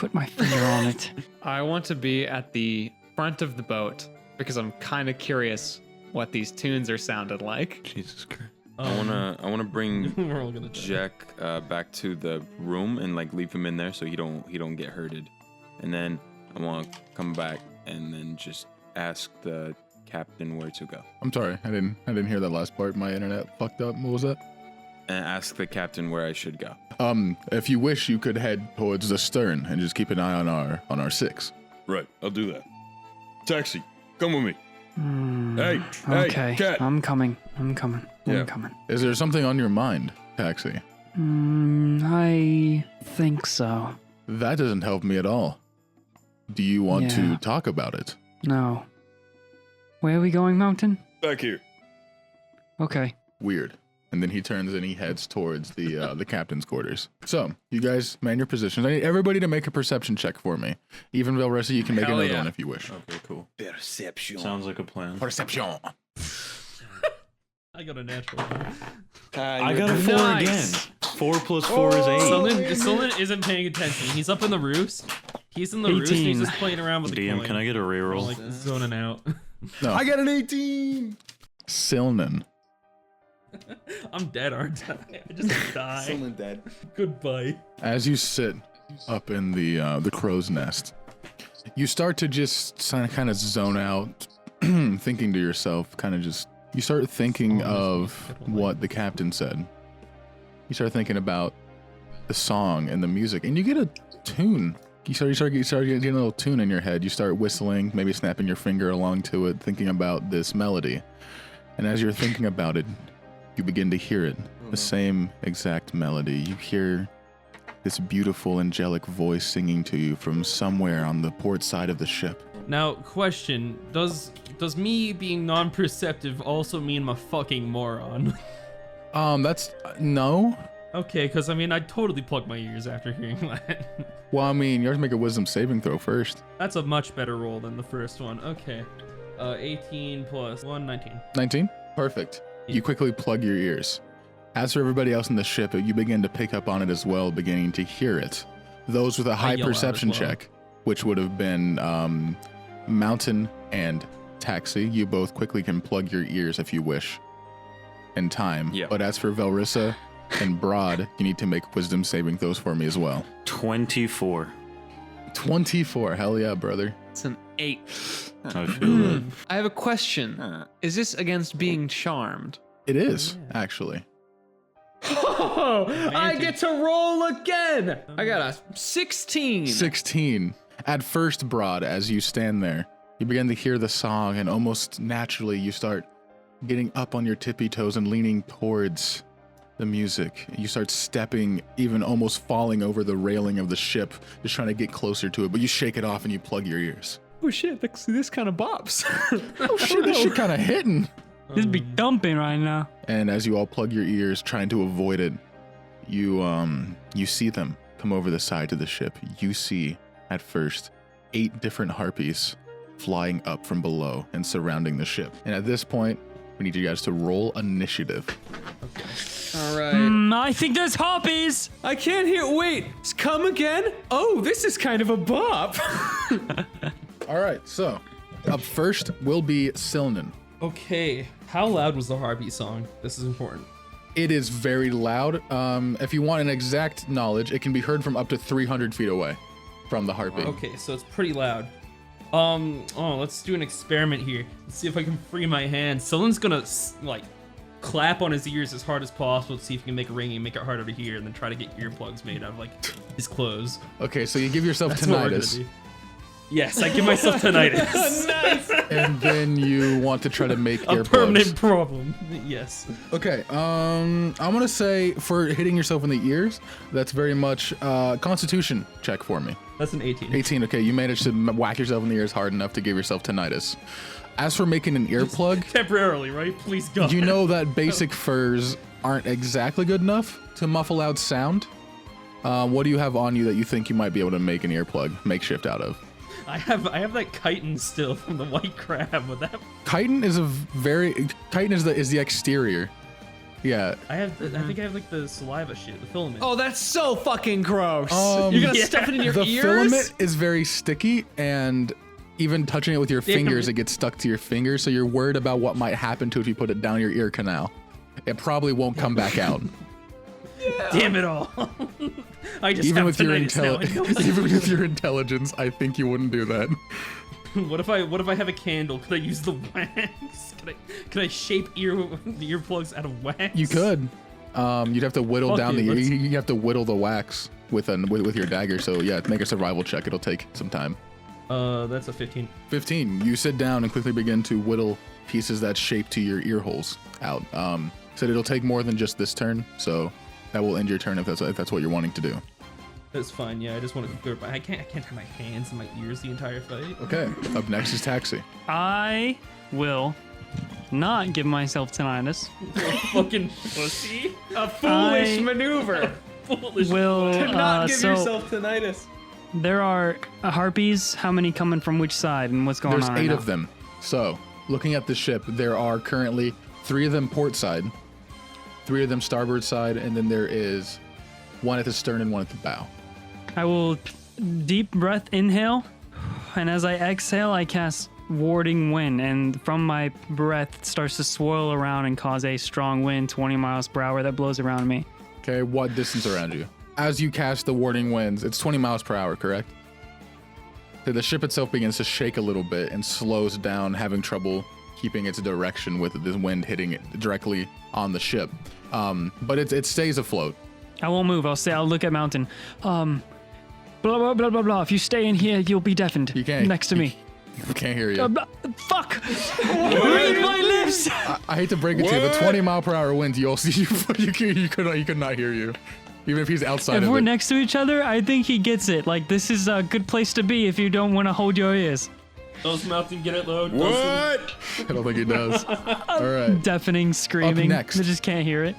put my finger on it. I want to be at the front of the boat because I'm kind of curious what these tunes are sounded like. Jesus Christ. I wanna bring We're all gonna die. Jack back to the room and like leave him in there so he don't get hurted, and then I want to come back and then just ask the captain where to go. I'm sorry, I didn't hear that last part. My internet fucked up. What was that? And ask the captain where I should go. If you wish, you could head towards the stern and just keep an eye on our 6. Right, I'll do that. Taxi, come with me. Hmm, Hey, okay, cat. I'm coming. I'm coming. Yeah. I'm coming. Is there something on your mind, Taxi? I think so. That doesn't help me at all. Do you want to Yeah. talk about it? No. Where are we going, Mountain? Back here. Okay. Weird. And then he turns and he heads towards the captain's quarters. So, you guys man your positions. I need everybody to make a perception check for me. Even Velrisa, you can make Hell another yeah. one if you wish. Okay, cool. Perception. Sounds like a plan. Perception. I got a natural. I got a 4 Nice. again. 4 plus 4 is 8. Solon isn't paying attention. He's up in the roofs. He's in the roofs. 18. He's just playing around with the DM, coin. can I get a reroll? Like zoning out. No. I got an 18. Silnan. I'm dead, aren't I? I just die. Someone dead. Goodbye. As you sit up in the crow's nest, you start to just kind of zone out, thinking to yourself, you start thinking of what the captain said. You start thinking about the song and the music, and you get a tune. You start getting a little tune in your head. You start whistling, maybe snapping your finger along to it, thinking about this melody. And as you're thinking about it, you begin to hear it, the same exact melody. You hear this beautiful angelic voice singing to you from somewhere on the port side of the ship. Now, question: Does me being non-perceptive also mean I'm a fucking moron? That's no. Okay, because I mean, I totally plugged my ears after hearing that. Well, I mean, you have to make a wisdom saving throw first. That's a much better roll than the first one. Okay. 18 plus 1, 19. 19? Perfect. Yeah. You quickly plug your ears. As for everybody else in the ship, you begin to pick up on it as well, beginning to hear it. Those with a high yell out as perception well. check, which would have been Mountain and Taxi, you both quickly can plug your ears if you wish in time. Yeah. But as for Velrisa and Br'aad, you need to make wisdom saving throws for me as well. 24. 24. Hell yeah, brother. It's an 8. I feel that. I have a question. Is this against being charmed? It is, actually. Oh, I get to roll again. I got a 16. 16. At first, Br'aad, as you stand there, you begin to hear the song, and almost naturally, you start getting up on your tippy toes and leaning towards the music. You start stepping, even almost falling over the railing of the ship, just trying to get closer to it, but you shake it off and you plug your ears. Oh shit, this kind of bops. Oh shit, this shit kind of hitting. This be dumping right now. And as you all plug your ears, trying to avoid it, you see them come over the side of the ship. You see, at first, 8 different harpies flying up from below and surrounding the ship. And at this point, we need you guys to roll initiative. All right. I think there's harpies. I can't hear. Wait, come again? Oh, this is kind of a bop. All right, so up first will be Silnan. Okay. How loud was the Harpy song? This is important. It is very loud. If you want an exact knowledge, it can be heard from up to 300 feet away from the harpy. Okay, so it's pretty loud. Let's do an experiment here. Let's see if I can free my hand. Someone's gonna like clap on his ears as hard as possible to see if he can make a ring and make it harder to hear, and then try to get earplugs made out of like his clothes. Okay, so you give yourself That's what we're gonna tinnitus. do. Yes, I give myself tinnitus. Nice. And then you want to try to make A earplugs. permanent problem. Yes. Okay, I'm gonna say for hitting yourself in the ears, that's very much Constitution check for me. That's an 18. 18. Okay, you managed to whack yourself in the ears hard enough to give yourself tinnitus. As for making an earplug, Temporarily, right? Please God. you know that basic furs aren't exactly good enough to muffle out sound. What do you have on you that you think you might be able to make an earplug makeshift out of? I have that chitin still from the white crab. With that, Chitin is the exterior. Yeah. I think I have like the saliva shit, the filament. Oh, that's so fucking gross. You're gonna stuff it in your The ears? filament is very sticky, and even touching it with your fingers, it gets stuck to your fingers. So you're worried about what might happen to it if you put it down your ear canal. It probably won't come back out. Damn it all. I just Even have with your tinnitus now, I know. even with your intelligence, I think you wouldn't do that. What if I have a candle? Could I use the wax? Could I shape the earplugs out of wax? You could. You'd have to whittle Fuck down it, the. let's- You have to whittle the wax with your dagger. So yeah, make a survival check. It'll take some time. That's a 15. 15. You sit down and quickly begin to whittle pieces that shape to your ear holes out. Said it'll take more than just this turn, so that will end your turn if that's what you're wanting to do. That's fine. Yeah, I just want to clear. I can't have my hands and my ears the entire fight. Okay. Up next is Taxi. I will not give myself tinnitus. Fucking pussy. A foolish I- maneuver. Foolish. Will To not give so yourself tinnitus. there are harpies. How many coming from which side and what's going There's on? 8 right of them. So, looking at the ship, there are currently 3 of them port side, 3 of them starboard side, and then there is 1 at the stern and 1 at the bow. now? I will deep breath inhale, and as I exhale, I cast Warding Wind, and from my breath it starts to swirl around and cause a strong wind, 20 miles per hour, that blows around me. Okay, what distance around you? As you cast the warding winds, it's 20 miles per hour, correct? So the ship itself begins to shake a little bit and slows down, having trouble keeping its direction with this wind hitting it directly on the ship. But it stays afloat. I won't move. I'll look at Mountain. Blah blah blah blah blah. If you stay in here, you'll be deafened. You can't. Next to me. I can't hear you. Fuck! Read my lips. I hate to break it to you, but 20 mile per hour winds, you could not hear you. Even if he's outside If of we're it. next to each other, I think he gets it. Like, this is a good place to be if you don't want to hold your ears. Those Mountain, get it low. What? I don't think he does. All right. Deafening screaming. next. I just can't hear it.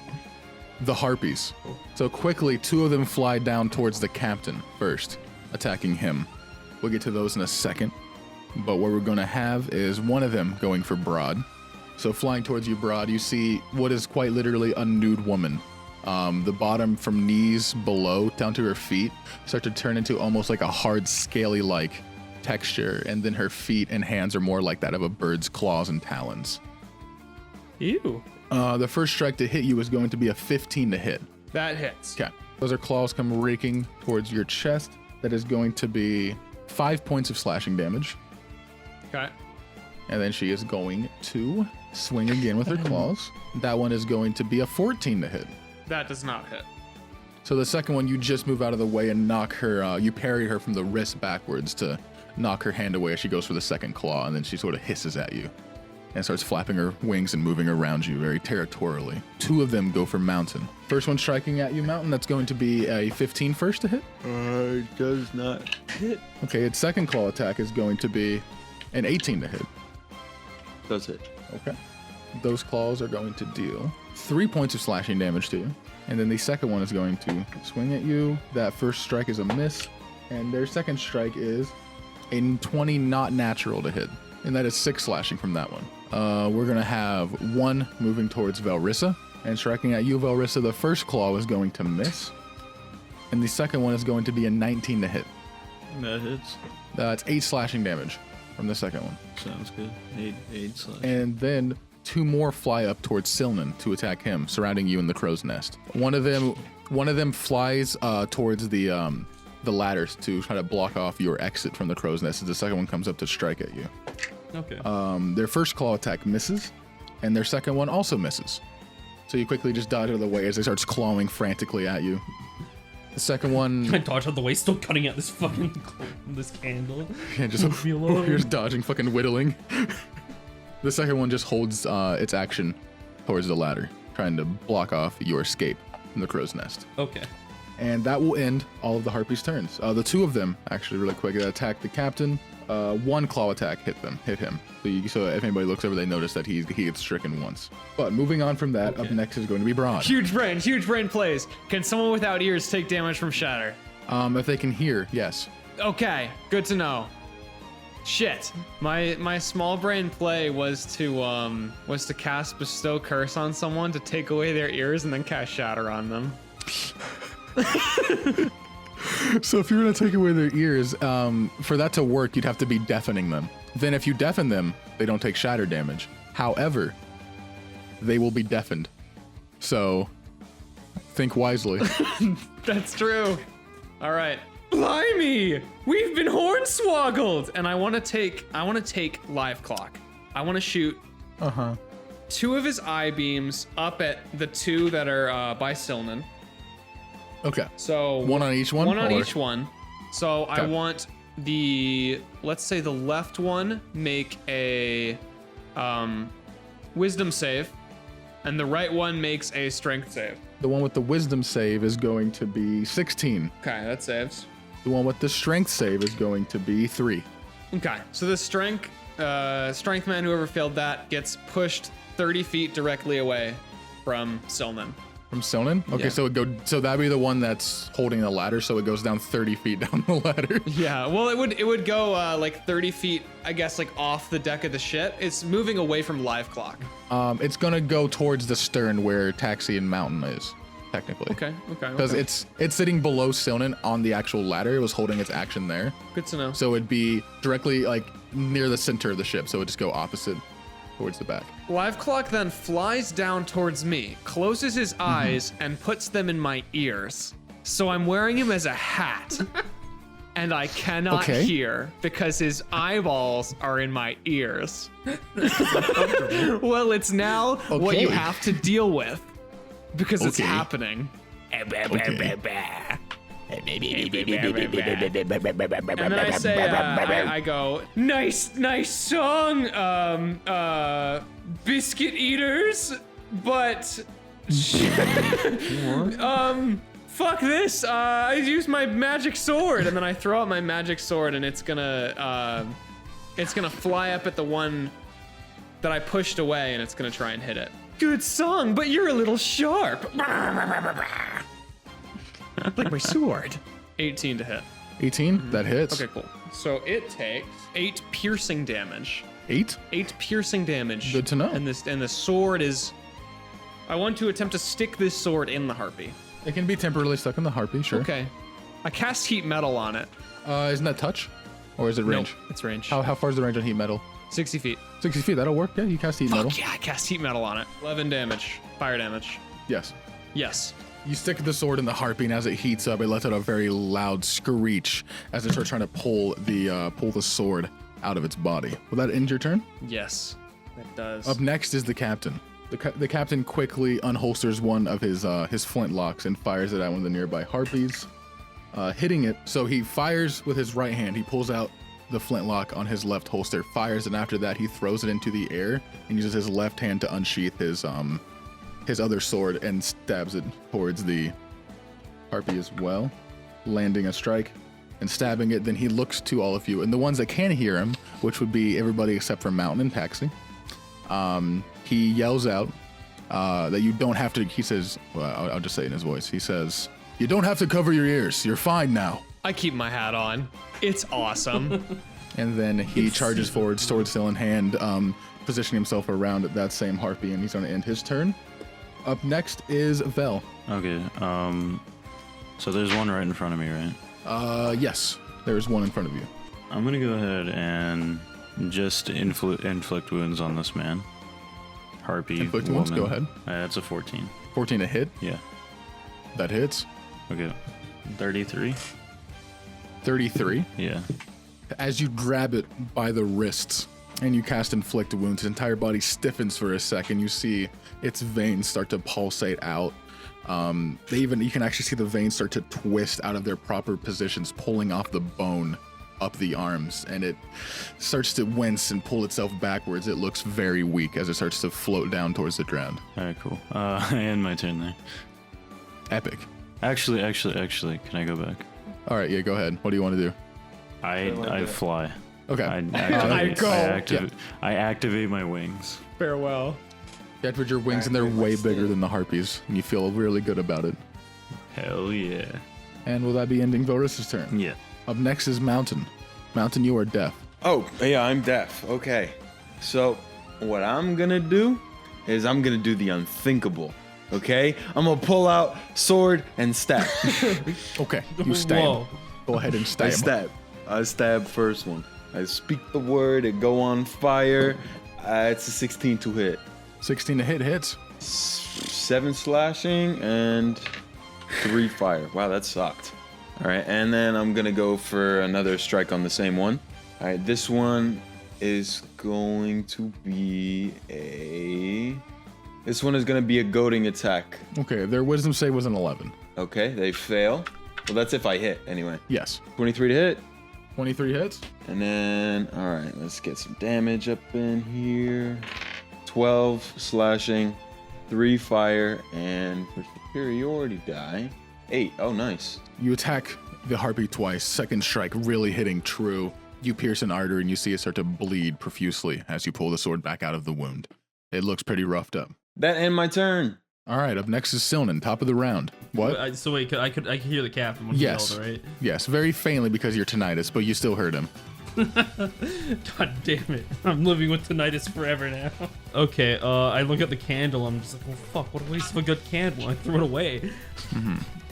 The harpies. So quickly, 2 of them fly down towards the captain first, attacking him. We'll get to those in a second. But what we're going to have is 1 of them going for Br'aad. So flying towards you, Br'aad, you see what is quite literally a nude woman. The bottom from knees below down to her feet start to turn into almost like a hard, scaly-like texture. And then her feet and hands are more like that of a bird's claws and talons. Ew. The first strike to hit you is going to be a 15 to hit. That hits. Okay. Those are claws come raking towards your chest. That is going to be 5 points of slashing damage. Okay. And then she is going to swing again with her claws. That one is going to be a 14 to hit. That does not hit. So the second one, you just move out of the way and knock her, you parry her from the wrist backwards to knock her hand away as she goes for the second claw. And then she sort of hisses at you and starts flapping her wings and moving around you very territorially. 2 of them go for Mountain. First one striking at you, Mountain, that's going to be a 15 first to hit. It does not hit. Okay, its second claw attack is going to be an 18 to hit. Does hit. Okay. Those claws are going to deal 3 points of slashing damage to you. And then the second one is going to swing at you. That first strike is a miss. And their second strike is a 20 not natural to hit. And that is 6 slashing from that one. We're going to have 1 moving towards Velrisa. And striking at you, Velrisa, the first claw is going to miss. And the second one is going to be a 19 to hit. That hits. That's 8 slashing damage from the second one. Sounds good. 8 slash. And then 2 more fly up towards Silnan to attack him, surrounding you in the crow's nest. One of them flies towards the ladders to try to block off your exit from the crow's nest, as the second one comes up to strike at you. Okay. Their first claw attack misses, and their second one also misses. So you quickly just dodge out of the way as they starts clawing frantically at you. The second one, I dodged out of the way, still cutting out this fucking this candle. yeah, just Leave me alone. you're just dodging, fucking whittling. The second one just holds its action towards the ladder, trying to block off your escape from the crow's nest. Okay. And that will end all of the harpies' turns. The 2 of them, actually, really quick, that attacked the captain. 1 claw attack hit him. So if anybody looks over, they notice that he gets stricken once. But moving on from that, up next is going to be Br'aad. Huge brain plays. Can someone without ears take damage from shatter? If they can hear, yes. Okay, good to know. Shit. My small brain play was to cast Bestow Curse on someone to take away their ears and then cast Shatter on them. So if you're gonna take away their ears, for that to work, you'd have to be deafening them. Then if you deafen them, they don't take shatter damage. However, they will be deafened. So think wisely. That's true. All right. Blimey! We've been hornswoggled! And I want to take Live Clock. I want to shoot 2 of his eye beams up at the 2 that are by Silnan. Okay. So one on each one? One on or- each one. So I want let's say the left one make a wisdom save, and the right one makes a strength save. The one with the wisdom save is going to be 16. Okay, that saves. The one with the strength save is going to be 3. Okay, so the strength man, whoever failed that, gets pushed 30 feet directly away from Silnan. From Silnan? Okay, Yeah. so that'd be the one that's holding the ladder, so it goes down 30 feet down the ladder. Yeah, well, it would go like 30 feet, I guess, like off the deck of the ship. It's moving away from Live Clock. It's gonna go towards the stern where Taxi and Mountain is, technically. Okay. Because it's sitting below Silnan on the actual ladder. It was holding its action there. Good to know. So it'd be directly like near the center of the ship. So it'd just go opposite towards the back. Live Clock then flies down towards me, closes his eyes, and puts them in my ears. So I'm wearing him as a hat. And I cannot hear because his eyeballs are in my ears. Well, it's now what you have to deal with because it's happening. And then I say, I go, nice song, biscuit eaters, but fuck this. I use my magic sword, and then I throw out my magic sword, and it's gonna fly up at the one that I pushed away, and it's gonna try and hit it. Good song, but you're a little sharp. Like my sword. 18 to hit. 18? That hits. Okay, cool. So it takes 8 piercing damage. 8? 8 piercing damage. Good to know. And the sword is. I want to attempt to stick this sword in the harpy. It can be temporarily stuck in the harpy, sure. Okay. I cast heat metal on it. Isn't that touch? Or is it range? Nope, it's range. How far is the range on heat metal? 60 feet. 60 feet, that'll work. Yeah, you cast heat metal. Yeah, I cast heat metal on it. 11 damage. Fire damage. Yes. Yes. You stick the sword in the harpy, and as it heats up, it lets out a very loud screech as it starts trying to pull the sword out of its body. Will that end your turn? Yes, it does. Up next is the captain. The captain quickly unholsters one of his flintlocks and fires it at one of the nearby harpies, hitting it. So he fires with his right hand. He pulls out the flintlock on his left holster, fires, and after that he throws it into the air and uses his left hand to unsheath his other sword and stabs it towards the harpy as well, landing a strike and stabbing it. Then he looks to all of you, and the ones that can hear him, which would be everybody except for Mountain and Taxi. He yells out that you don't have to. He says, well, I'll just say it in his voice. He says, "You don't have to cover your ears. You're fine now." I keep my hat on. It's awesome. And then he charges forward, sword still in hand, positioning himself around that same harpy, and he's going to end his turn. Up next is Vel. Okay, so there's one right in front of me, right? Yes, there's one in front of you. I'm gonna go ahead and just inflict wounds on this man. Harpy Inflict woman. wounds, go ahead. That's a 14. 14 to hit? Yeah. That hits. Okay. 33. 33. Yeah. As you grab it by the wrists and you cast inflict wounds, his entire body stiffens for a second. You see its veins start to pulsate out. You can actually see the veins start to twist out of their proper positions, pulling off the bone up the arms, and it starts to wince and pull itself backwards. It looks very weak as it starts to float down towards the ground. All right, cool. I end my turn there. Epic. Actually, can I go back? All right, yeah, go ahead. What do you want to do? I fly. Okay. I activate my wings. Farewell. You activate your wings, and they're way bigger than the harpies, and you feel really good about it. Hell yeah. And will that be ending Velrisa's turn? Yeah. Up next is Mountain. Mountain, you are deaf. Oh, yeah, I'm deaf. Okay. So, what I'm gonna do is I'm gonna do the unthinkable. Okay? I'm gonna pull out sword and stab. Okay, you stab. Whoa. Go ahead and I stab. stab. I stab first one. I speak the word, it go on fire. It's a 16 to hit. 16 to hit hits. 7 slashing and 3 fire. Wow, that sucked. All right, and then I'm gonna go for another strike on the same one. All right, this one is going to be a... This one is gonna be a goading attack. Okay, their wisdom save was an 11. Okay, they fail. Well, that's if I hit, anyway. Yes. 23 to hit. 23 hits. And then, all right, let's get some damage up in here. 12 slashing, 3 fire, and for superiority die, 8. Oh, nice. You attack the harpy twice. Second strike really hitting true. You pierce an artery and you see it start to bleed profusely as you pull the sword back out of the wound. It looks pretty roughed up. That end my turn. All right, up next is Silnan, top of the round. What? So wait, I could hear the captain when Yes. he yelled, right? Yes, very faintly because you're tinnitus, but you still heard him. God damn it. I'm living with tinnitus forever now. Okay, I look at the candle, I'm just like, oh fuck, what a waste of a good candle. I threw it away.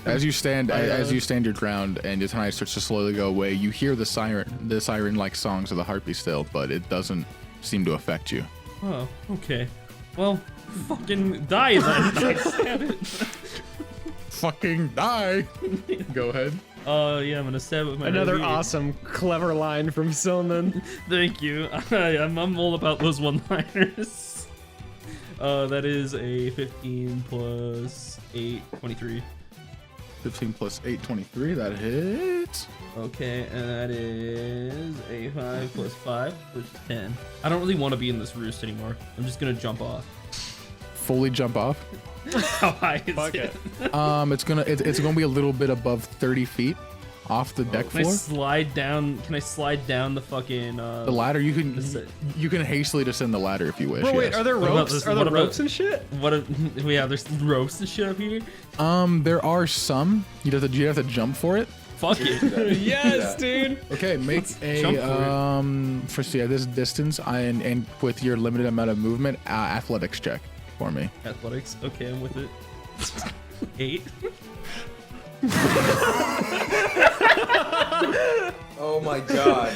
As you stand your ground and your tinnitus starts to slowly go away, you hear the siren-like songs of the harpy still, but it doesn't seem to affect you. Oh, okay. Well, fucking die then. Stab it. Fucking die! Go ahead. Yeah, I'm gonna stab it with my Another rapier. awesome, clever line from Silnan. Thank you. I'm all about those one-liners. That is a 15 plus 8, 23. 15 plus 8, 23. That hits. Okay, and that is a 5 plus 5, which is 10. I don't really want to be in this roost anymore. I'm just gonna jump off. Fully jump off. How high is it? It's gonna be a little bit above 30 feet off the deck Can I floor. slide down? Can I slide down the fucking? The ladder, you can hastily descend the ladder if you wish. Bro, wait, yes. are there What about ropes? this- Are what there about- ropes and shit? What? Yeah, there's ropes and shit up here. There are some. You have to jump for it. Fuck it. Yes, dude. Okay, make jump for for this distance and with your limited amount of movement, athletics check for me. Athletics. Okay, I'm with it. 8. Oh my god.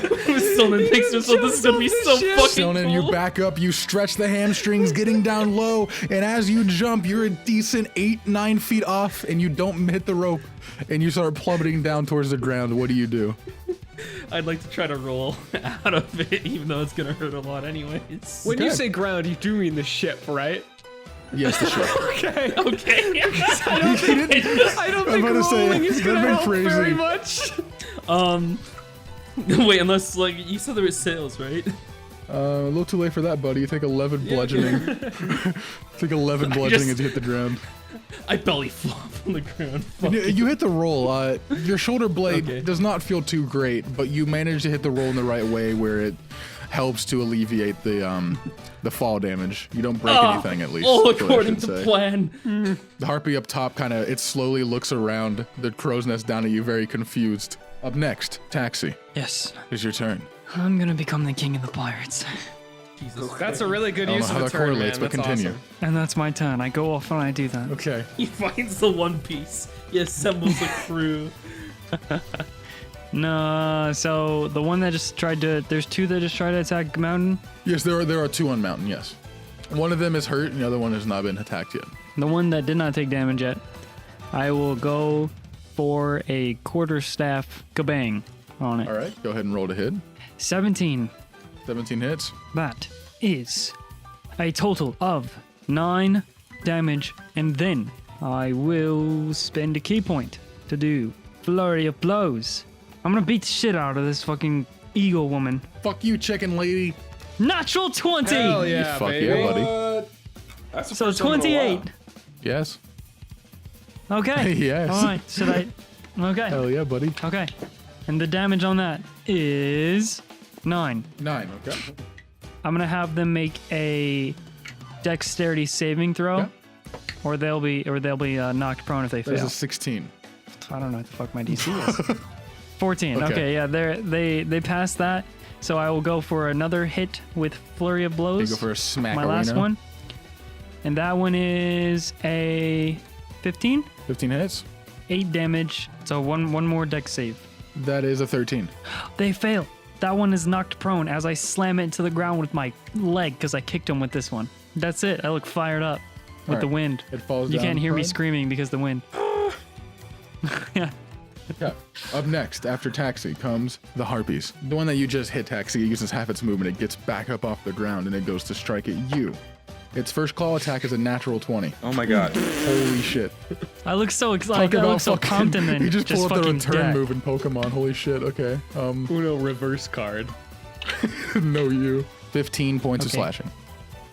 Someone thinks himself this is gonna be so fucking Silnan, cool. you back up, you stretch the hamstrings, getting down low, and as you jump, you're a decent 8-9 feet off, and you don't hit the rope, and you start plummeting down towards the ground. What do you do? I'd like to try to roll out of it, even though it's gonna hurt a lot anyways. When you Okay. say ground, you do mean the ship, right? Yes, the ship. Okay. Okay. I don't think about to say, rolling is gonna that'd be help very crazy. much. Wait, unless like you said there was sails, right? A little too late for that, buddy. You take 11 bludgeoning. Take 11 bludgeoning as you hit the ground. I belly flop on the ground. Fuck. You hit the roll. Your shoulder blade Okay. does not feel too great, but you manage to hit the roll in the right way where it helps to alleviate the fall damage. You don't break anything, at least. All is what I according should to say. plan. The harpy up top it slowly looks around the crow's nest down at you, very confused. Up next, Taxi. Yes, It's your turn. I'm gonna become the king of the pirates. Jesus That's a really good I don't use know of how a that turn, correlates, man. but That's continue. awesome. And that's my turn. I go off and I do that. Okay. He finds the one piece. He assembles a crew. No, so the one that just tried to, there's two that just tried to attack Mountain. Yes, there are two on Mountain, yes. One of them is hurt, and the other one has not been attacked yet. The one that did not take damage yet, I will go for a quarterstaff kabang on it. All right, go ahead and roll to hit. 17. 17 hits. That is a total of 9 damage, and then I will spend a key point to do flurry of blows. I'm gonna beat the shit out of this fucking eagle woman. Fuck you, chicken lady. Natural 20! Hell yeah, Fuck baby. yeah, buddy. That's the So first time in a 28. while. Yes. Okay. Yes. All right. Should I? Okay. Hell yeah, buddy. Okay. And the damage on that is 9. 9. Okay. I'm gonna have them make a dexterity saving throw, Okay. or they'll be knocked prone if they There's fail. a 16. I don't know what the fuck my DC is. 14. Okay. Okay. Yeah. They pass that. So I will go for another hit with Flurry of You Blows. go for a smack. My last one. And that one is a 15. 15 hits. 8 damage. So one more dex save. That is a 13. They fail. That one is knocked prone as I slam it into the ground with my leg because I kicked him with this one. That's it. I look fired up with the wind. It falls You down. can't hear me prone. screaming because the wind. Yeah. Okay. Up next, after Taxi, comes the Harpies. The one that you just hit, Taxi, it uses half its movement. It gets back up off the ground and it goes to strike at you. Its first claw attack is a natural 20. Oh my god. Holy shit. I look so Talk excited. I about look so fucking- confident. You just pull up the fucking return dead. move in Pokemon. Holy shit. Okay. Uno reverse card. No, you. 15 points of Okay. slashing.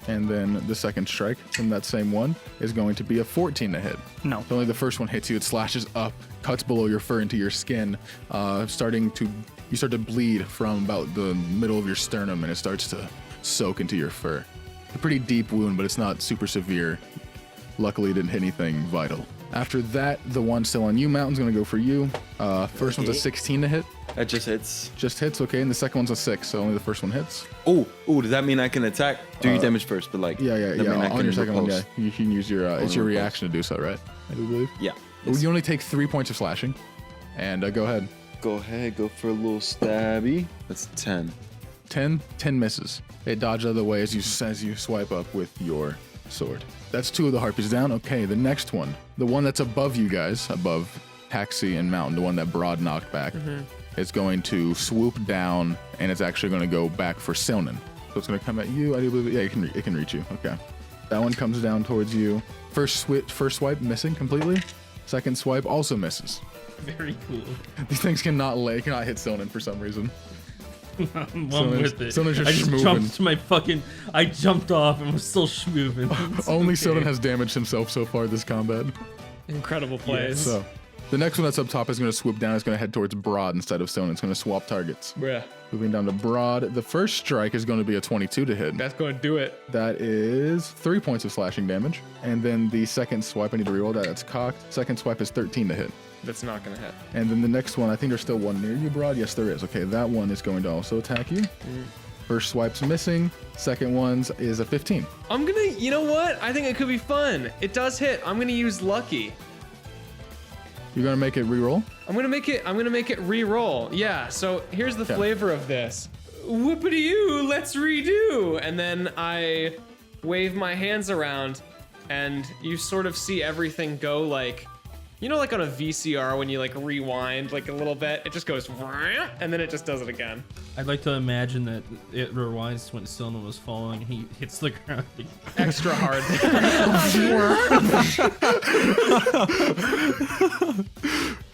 And then the second strike from that same one is going to be a 14 to hit. No. So only the first one hits you. It slashes up, cuts below your fur into your skin, you start to bleed from about the middle of your sternum, and it starts to soak into your fur. A pretty deep wound, but it's not super severe. Luckily, it didn't hit anything vital. After that, the one still on you, Mountain's gonna go for you. First one's a 16 to hit. That just hits. Just hits, okay, and the second one's a 6, so only the first one hits. Oh, does that mean I can attack? Do your damage first, but like. Yeah. that mean I On can your second one, yeah. repulse? You can use your, it's your repulse. reaction to do so, right? I do believe. Yeah. You only take 3 points of slashing. And go ahead. Go ahead, go for a little stabby. That's 10. 10 misses. It dodges out of the way as you swipe up with your sword. That's 2 of the Harpies down. Okay, the next one. The one that's above you guys, above Taxi and Mountain, the one that Br'aad knocked back, is going to swoop down, and it's actually going to go back for Silnan. So it's going to come at you. I do believe it can reach you. Okay. That one comes down towards you. First swipe, missing completely. Second swipe also misses. Very cool. These things cannot hit Silnan for some reason. I'm Someone's- with it. someone's just I just schmoovin'. jumped to my fucking. I jumped off and was still schmooving. It's Only okay. Silnan has damaged himself so far this combat. Incredible plays. So, the next one that's up top is going to swoop down. It's going to head towards Br'aad instead of Silnan. It's going to swap targets. Bruh, Moving down to Br'aad. The first strike is going to be a 22 to hit. that's going to do it. That is 3 points of slashing damage. And then the second swipe, I need to reroll that. That's cocked. Second swipe is 13 to hit. That's not going to hit. And then the next one, I think there's still one near you, Br'aad. Yes, there is. Okay, that one is going to also attack you. First swipe's missing. Second one's is a 15. I'm going to, you know what? I think it could be fun. It does hit. I'm going to use Lucky. You're going to make it reroll? I'm gonna make it re-roll. Yeah, so here's the flavor of this. Whoopity-oo, let's redo. And then I wave my hands around and you sort of see everything go like, you know, like on a VCR when you like rewind like a little bit, it just goes and then it just does it again. I'd like to imagine that it rewinds when Silna was falling and he hits the ground. Extra hard.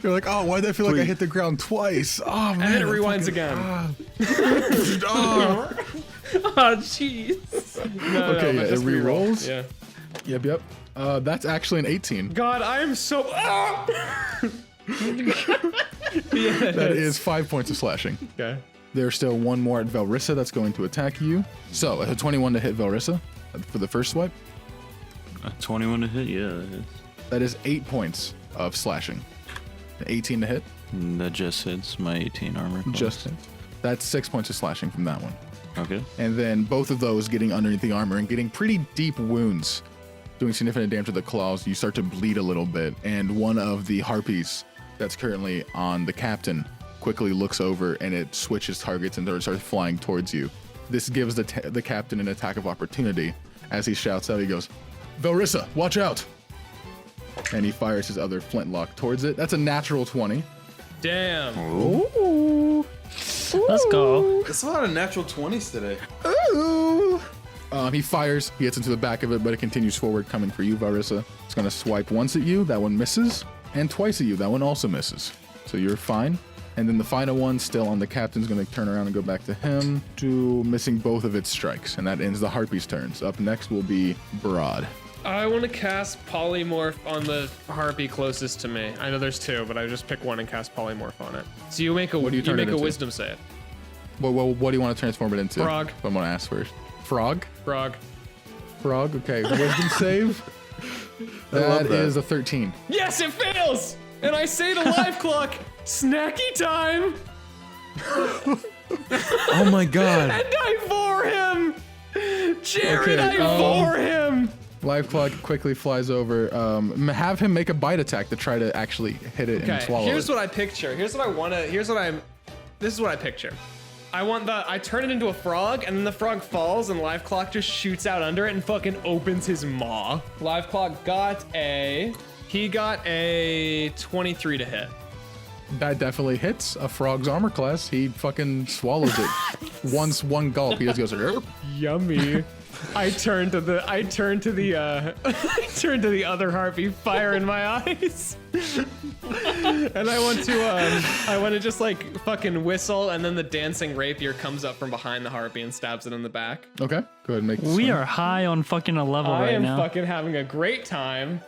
You're like, oh, why did I feel like I hit the ground twice? Oh, man. And then it rewinds again. Oh. Oh, jeez. No, Okay, but yeah, it just re-roll. re-rolls. Yeah. Yep. That's actually an 18. God, I am so. That is 5 points of slashing. Okay. There's still one more at Velrisa that's going to attack you. So, a 21 to hit Velrisa for the first swipe. 21 to hit, yeah, that hits. That is 8 points of slashing. 18 to hit. That just hits my 18 armor class. Just hit. That's 6 points of slashing from that one. Okay. And then both of those getting underneath the armor and getting pretty deep wounds, doing significant damage to the claws. You start to bleed a little bit, and one of the harpies that's currently on the captain quickly looks over and it switches targets and starts flying towards you. This gives the captain an attack of opportunity. As he shouts out, he goes, "Velrisa, watch out!" And he fires his other flintlock towards it. That's a natural 20. Damn. Ooh. Let's go. It's a lot of natural 20s today. Ooh. He fires, he gets into the back of it, but it continues forward, coming for you, Velrisa. It's going to swipe once at you, that one misses, and twice at you, that one also misses. So you're fine. And then the final one, still on the captain's going to turn around and go back to him, missing both of its strikes, and that ends the harpy's turns. Up next will be Br'aad. I want to cast Polymorph on the harpy closest to me. I know there's two, but I just pick one and cast Polymorph on it. So you make a What do you turn it make a into? Wisdom save. Well, what do you want to transform it into? Frog. I'm going to ask first. Frog? Frog. Frog, okay. Wisdom save. That is a 13. Yes, it fails! And I say to Life Clock, snacky time! Oh my god. And I vor him! Jared, Okay, I vor him! Live Clock quickly flies over. Have him make a bite attack to try to actually hit it and Okay, swallow here's it. what I picture. This is what I picture. I turn it into a frog, and then the frog falls, and Live Clock just shoots out under it and fucking opens his maw. Live Clock got a 23 to hit. That definitely hits a frog's armor class. He fucking swallows it. One gulp. He just goes, "Erp." Yummy. I turn to the other harpy, fire in my eyes. And I want to just like fucking whistle, and then the dancing rapier comes up from behind the harpy and stabs it in the back. Okay, go ahead and make. We are high on fucking a level I right am now. fucking having a great time.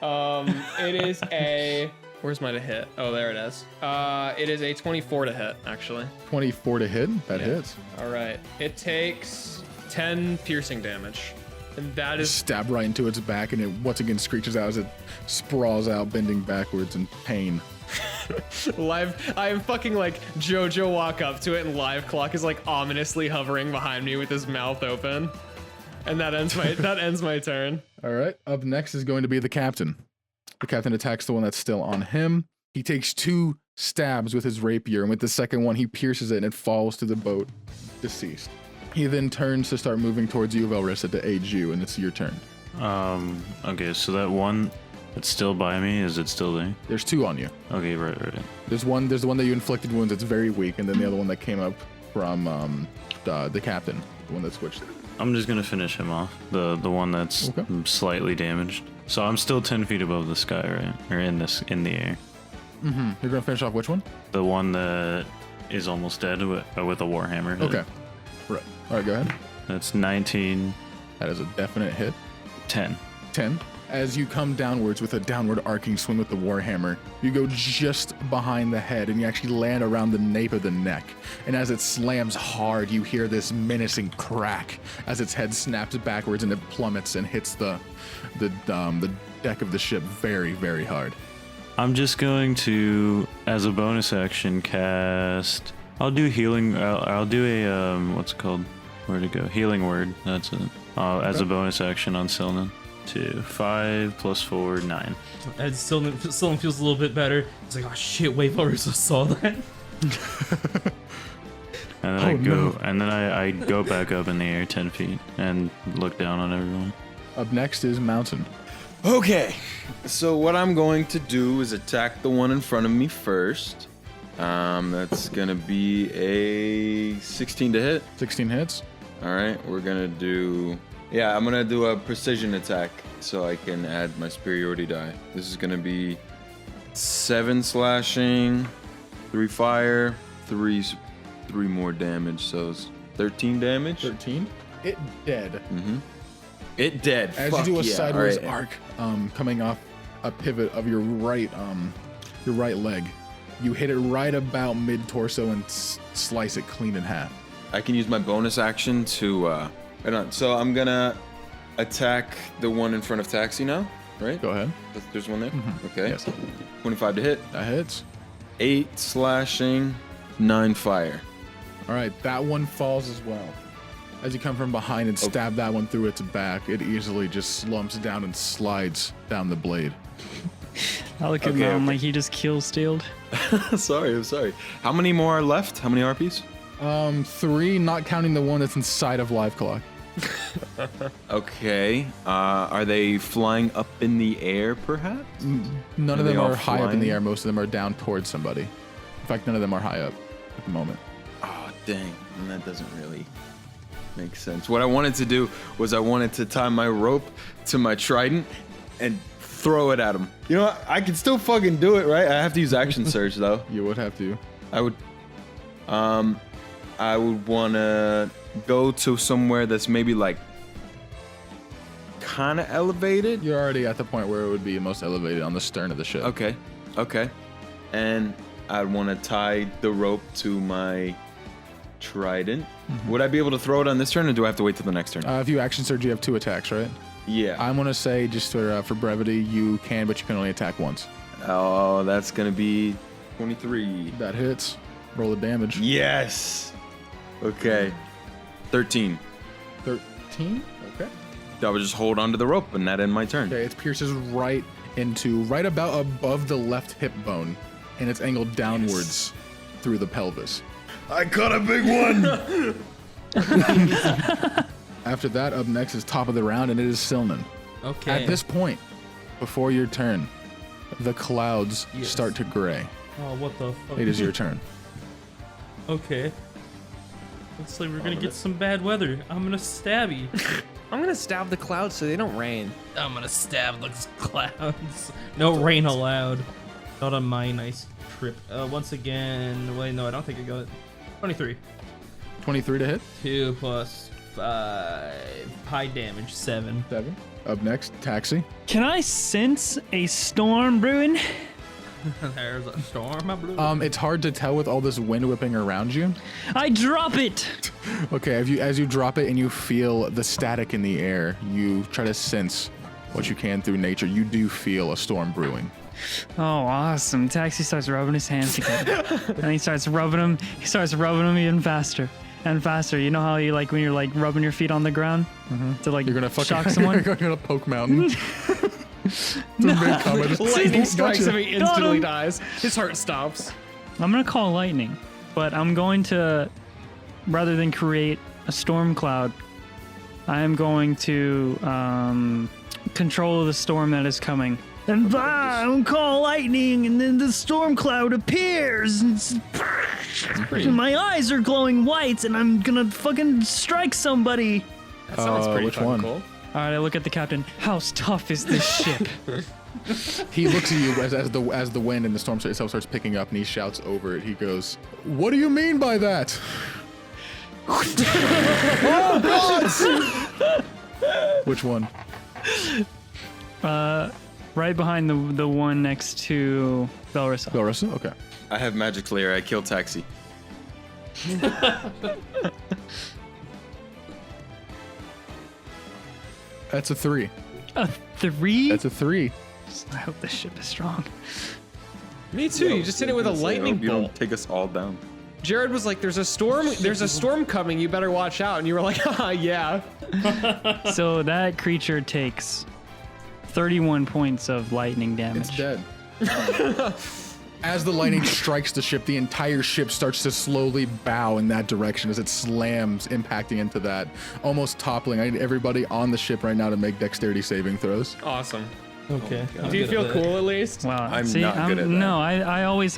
It is a where's my to hit? Oh, there it is. It is a 24 to hit, actually. 24 to hit. That hits. All right. It takes 10 piercing damage. And that is Stab right into its back, and it once again screeches out as it sprawls out, bending backwards in pain. live. I am fucking like JoJo walk up to it, and Live Clock is like ominously hovering behind me with his mouth open. And that ends my turn. All right. Up next is going to be the captain. The captain attacks the one that's still on him. He takes 2 stabs with his rapier, and with the second one, he pierces it, and it falls to the boat, deceased. He then turns to start moving towards you, Velrisa, to aid you, and it's your turn. Okay, so that one that's still by me, is it still there? There's 2 on you. Okay, right. There's the one that you inflicted wounds that's very weak, and then the other one that came up from the captain, the one that switched. I'm just gonna finish him off. The one that's Okay. slightly damaged. So I'm still 10 feet above the sky, right? Or in the air. Mm-hmm. You're gonna finish off which one? The one that is almost dead with a warhammer. hit. Okay. Right. All right, go ahead. That's 19, That is a definite hit. 10. 10. As you come downwards with a downward arcing swing with the warhammer, you go just behind the head and you actually land around the nape of the neck. And as it slams hard, you hear this menacing crack as its head snaps backwards and it plummets and hits the deck of the ship very, very hard. I'm just going to, as a bonus action, cast. I'll do healing. I'll do a what's it called? Where'd it go? Healing word. That's it. As a bonus action on Silnan. 2, 5 + 4, 9. And Silnan feels a little bit better. It's like, oh shit, wait, Velrisa saw that. And then I go back up in the air 10 feet and look down on everyone. Up next is Mountain. Okay, so what I'm going to do is attack the one in front of me first. That's gonna be a 16 to hit. 16 hits. All right, we're gonna do. Yeah, I'm gonna do a precision attack so I can add my superiority die. This is gonna be 7 slashing, 3 fire, 3 more damage. So it's 13 damage. 13. It dead. Mm-hmm. It dead. As Fuck you do a yeah. sideways All right. arc, coming off a pivot of your right leg, you hit it right about mid torso and slice it clean in half. I can use my bonus action to. So I'm gonna attack the one in front of Taxi now, right? Go ahead. There's one there. Mhm. Okay. Yes. 25 to hit. That hits. 8 slashing, 9 fire. All right, that one falls as well. As you come from behind and stab that one through its back, it easily just slumps down and slides down the blade. I look at Mom like he just kill stealed. I'm sorry. How many more are left? How many RPs? 3, not counting the one that's inside of Live Clock. Okay. Are they flying up in the air, perhaps? None of Are they them all are high up in the flying? air. Most of them are down towards somebody. In fact, none of them are high up at the moment. Oh, dang. And that doesn't really make sense. What I wanted to do was I wanted to tie my rope to my trident and throw it at him. You know what? I can still fucking do it, right? I have to use action surge, though. You would have to. I would want to go to somewhere that's maybe like kind of elevated. You're already at the point where it would be most elevated on the stern of the ship. Okay. And I'd want to tie the rope to my trident. Mm-hmm. Would I be able to throw it on this turn, or do I have to wait till the next turn? If you action surge, you have 2 attacks, right? Yeah. I'm going to say, just for brevity, you can, but you can only attack once. Oh, that's going to be 23. That hits. Roll the damage. Yes. Okay. 13. 13. Okay. I would just hold onto the rope and that end my turn. Okay, it pierces right about above the left hip bone, and it's angled downwards through the pelvis. I caught a big one. After that, up next is top of the round, and it is Silnan. Okay. At this point, before your turn, the clouds start to gray. Oh, what the fuck? It is your turn. Okay. Looks like we're gonna get some bad weather. I'm gonna stab you. I'm gonna stab the clouds so they don't rain. I'm gonna stab those clouds. No rain allowed. Not on my nice trip. Once again, wait, no, I don't think I got it. 23. 23 to hit. 2 plus 5. High damage, 7. 7. Up next, Taxi. Can I sense a storm brewing? There's a storm, I blew. It's hard to tell with all this wind whipping around you. I drop it. Okay, as you drop it and you feel the static in the air, you try to sense what you can through nature. You do feel a storm brewing. Oh, awesome. Taxi starts rubbing his hands together. And he starts rubbing them even faster and faster. You know how you like when you're like rubbing your feet on the ground to like You're gonna fucking shock someone? You're gonna poke Mountain. Lightning strikes him, he instantly him. dies. His heart stops. I'm going to call lightning, but I'm going to, rather than create a storm cloud, I am going to control the storm that is coming. And I'm call lightning, and then the storm cloud appears. And my eyes are glowing white, and I'm gonna fucking strike somebody. That sounds pretty which fucking one? cool. All right, I look at the captain. How tough is this ship? He looks at you as the wind and the storm itself starts picking up, and he shouts over it. He goes, "What do you mean by that?" Oh God! Which one? Right behind the one next to Velrisa. Velrisa? Okay. I have magic layer. I kill Taxi. That's a 3. A 3? That's a 3. I hope this ship is strong. Me too. You just hit it with a lightning You don't bolt. take us all down. Jared was like, "There's a storm coming. You better watch out." And you were like, "Haha, yeah." So that creature takes 31 points of lightning damage. It's dead. As the lightning strikes the ship, the entire ship starts to slowly bow in that direction as it slams, impacting into that, almost toppling. I need everybody on the ship right now to make dexterity saving throws. Awesome. Okay. Do you feel cool at least? Wow. I'm not good at that. No, I always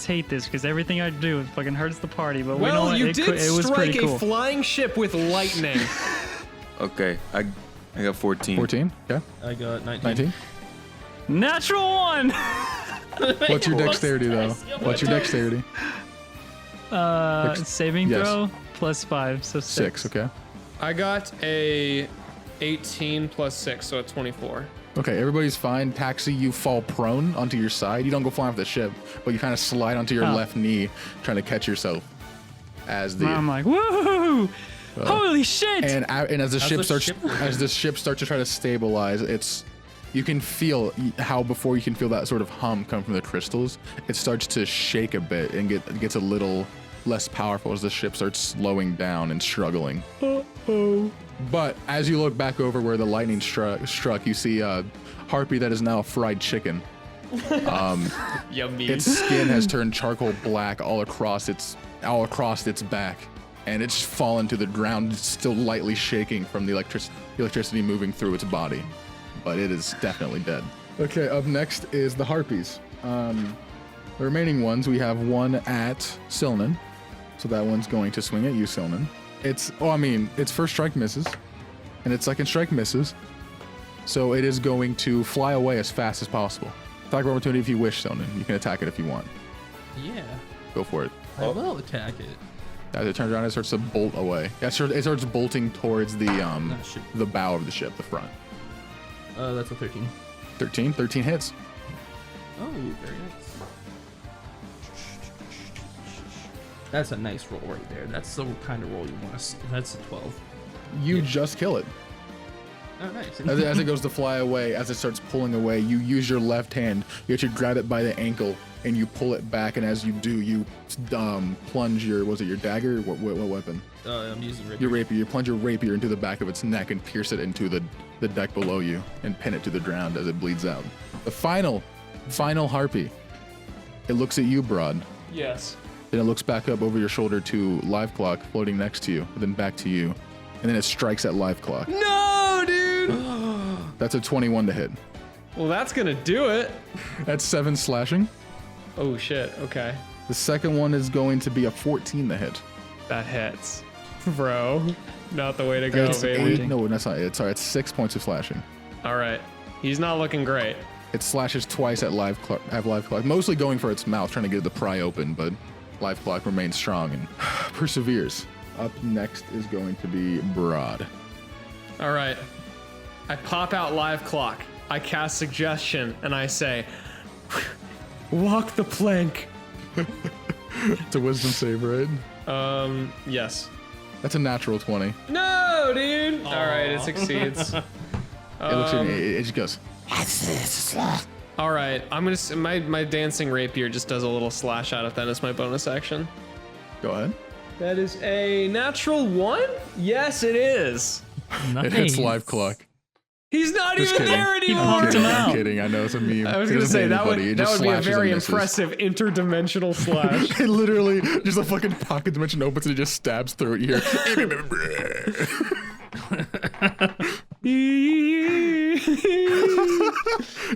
hate this because everything I do it fucking hurts the party. But Well, you it did was strike pretty a cool. flying ship with lightning. Okay, I got 14. 14? Okay. I got 19. 19? Natural 1. What's your dexterity, though? What's your dexterity? Saving Yes. throw plus 5, so 6. 6, okay. I got a 18 plus 6, so a 24. Okay, everybody's fine. Taxi, you fall prone onto your side. You don't go flying off the ship, but you kind of slide onto your left knee, trying to catch yourself. As the I'm like, woohoo! Holy shit! and as the ship the starts ship work? as the ship starts to try to stabilize, you can feel how before you can feel that sort of hum come from the crystals. It starts to shake a bit and gets a little less powerful as the ship starts slowing down and struggling. But as you look back over where the lightning struck, you see a harpy that is now a fried chicken. Yummy. Its skin has turned charcoal black all across its back, and it's fallen to the ground. It's still lightly shaking from the electricity moving through its body, but it is definitely dead. Okay, up next is the harpies. The remaining ones, we have one at Silnan, so that one's going to swing at you, Silnan. Its first strike misses, and its second strike misses, so it is going to fly away as fast as possible. Attack of opportunity if you wish, Silnan. You can attack it if you want. Yeah. Go for it. I will attack it. As it turns around, it starts to bolt away. Yeah, it starts bolting towards the shit. the bow of the ship, the front. That's a 13. 13 hits. Oh, very nice. That's a nice roll right there. That's the kind of roll you want to see. That's a 12. You just kill it. Oh, nice. As it goes to fly away, as it starts pulling away, you use your left hand. You actually grab it by the ankle and you pull it back. And as you do, you plunge your dagger? What weapon? I'm using rapier. Your rapier. You plunge your rapier into the back of its neck and pierce it into the deck below you and pin it to the ground as it bleeds out. The final harpy. It looks at you, Br'aad. Yes. Then it looks back up over your shoulder to Live Clock floating next to you, then back to you. And then it strikes at Live Clock. No, dude. That's a 21 to hit. Well, that's gonna do it. That's 7 slashing. Oh shit. Okay. The second one is going to be a 14 to hit. That hits, bro. Not the way to go, It's baby. no, that's not it. Sorry, it's 6 points of slashing. All right. He's not looking great. It slashes twice at Live Clock, mostly going for its mouth, trying to get the pry open, but Live Clock remains strong and perseveres. Up next is going to be Br'aad. All right. I pop out Live Clock. I cast Suggestion, and I say, walk the plank. It's a wisdom save, right? Yes. That's a natural 20. No, dude. All right, it succeeds. It looks at me, it just goes. All right, I'm gonna. My dancing rapier just does a little slash out of that as my bonus action. Go ahead. That is a natural 1. Yes, it is. It hits Live Clock. He's not Just even kidding. there He anymore. pumped him out. I'm kidding. I know it's a meme. I was It gonna doesn't say hit that anybody. would It just be a slashes and very misses. impressive interdimensional slash. It literally just a fucking pocket dimension opens and it just stabs through your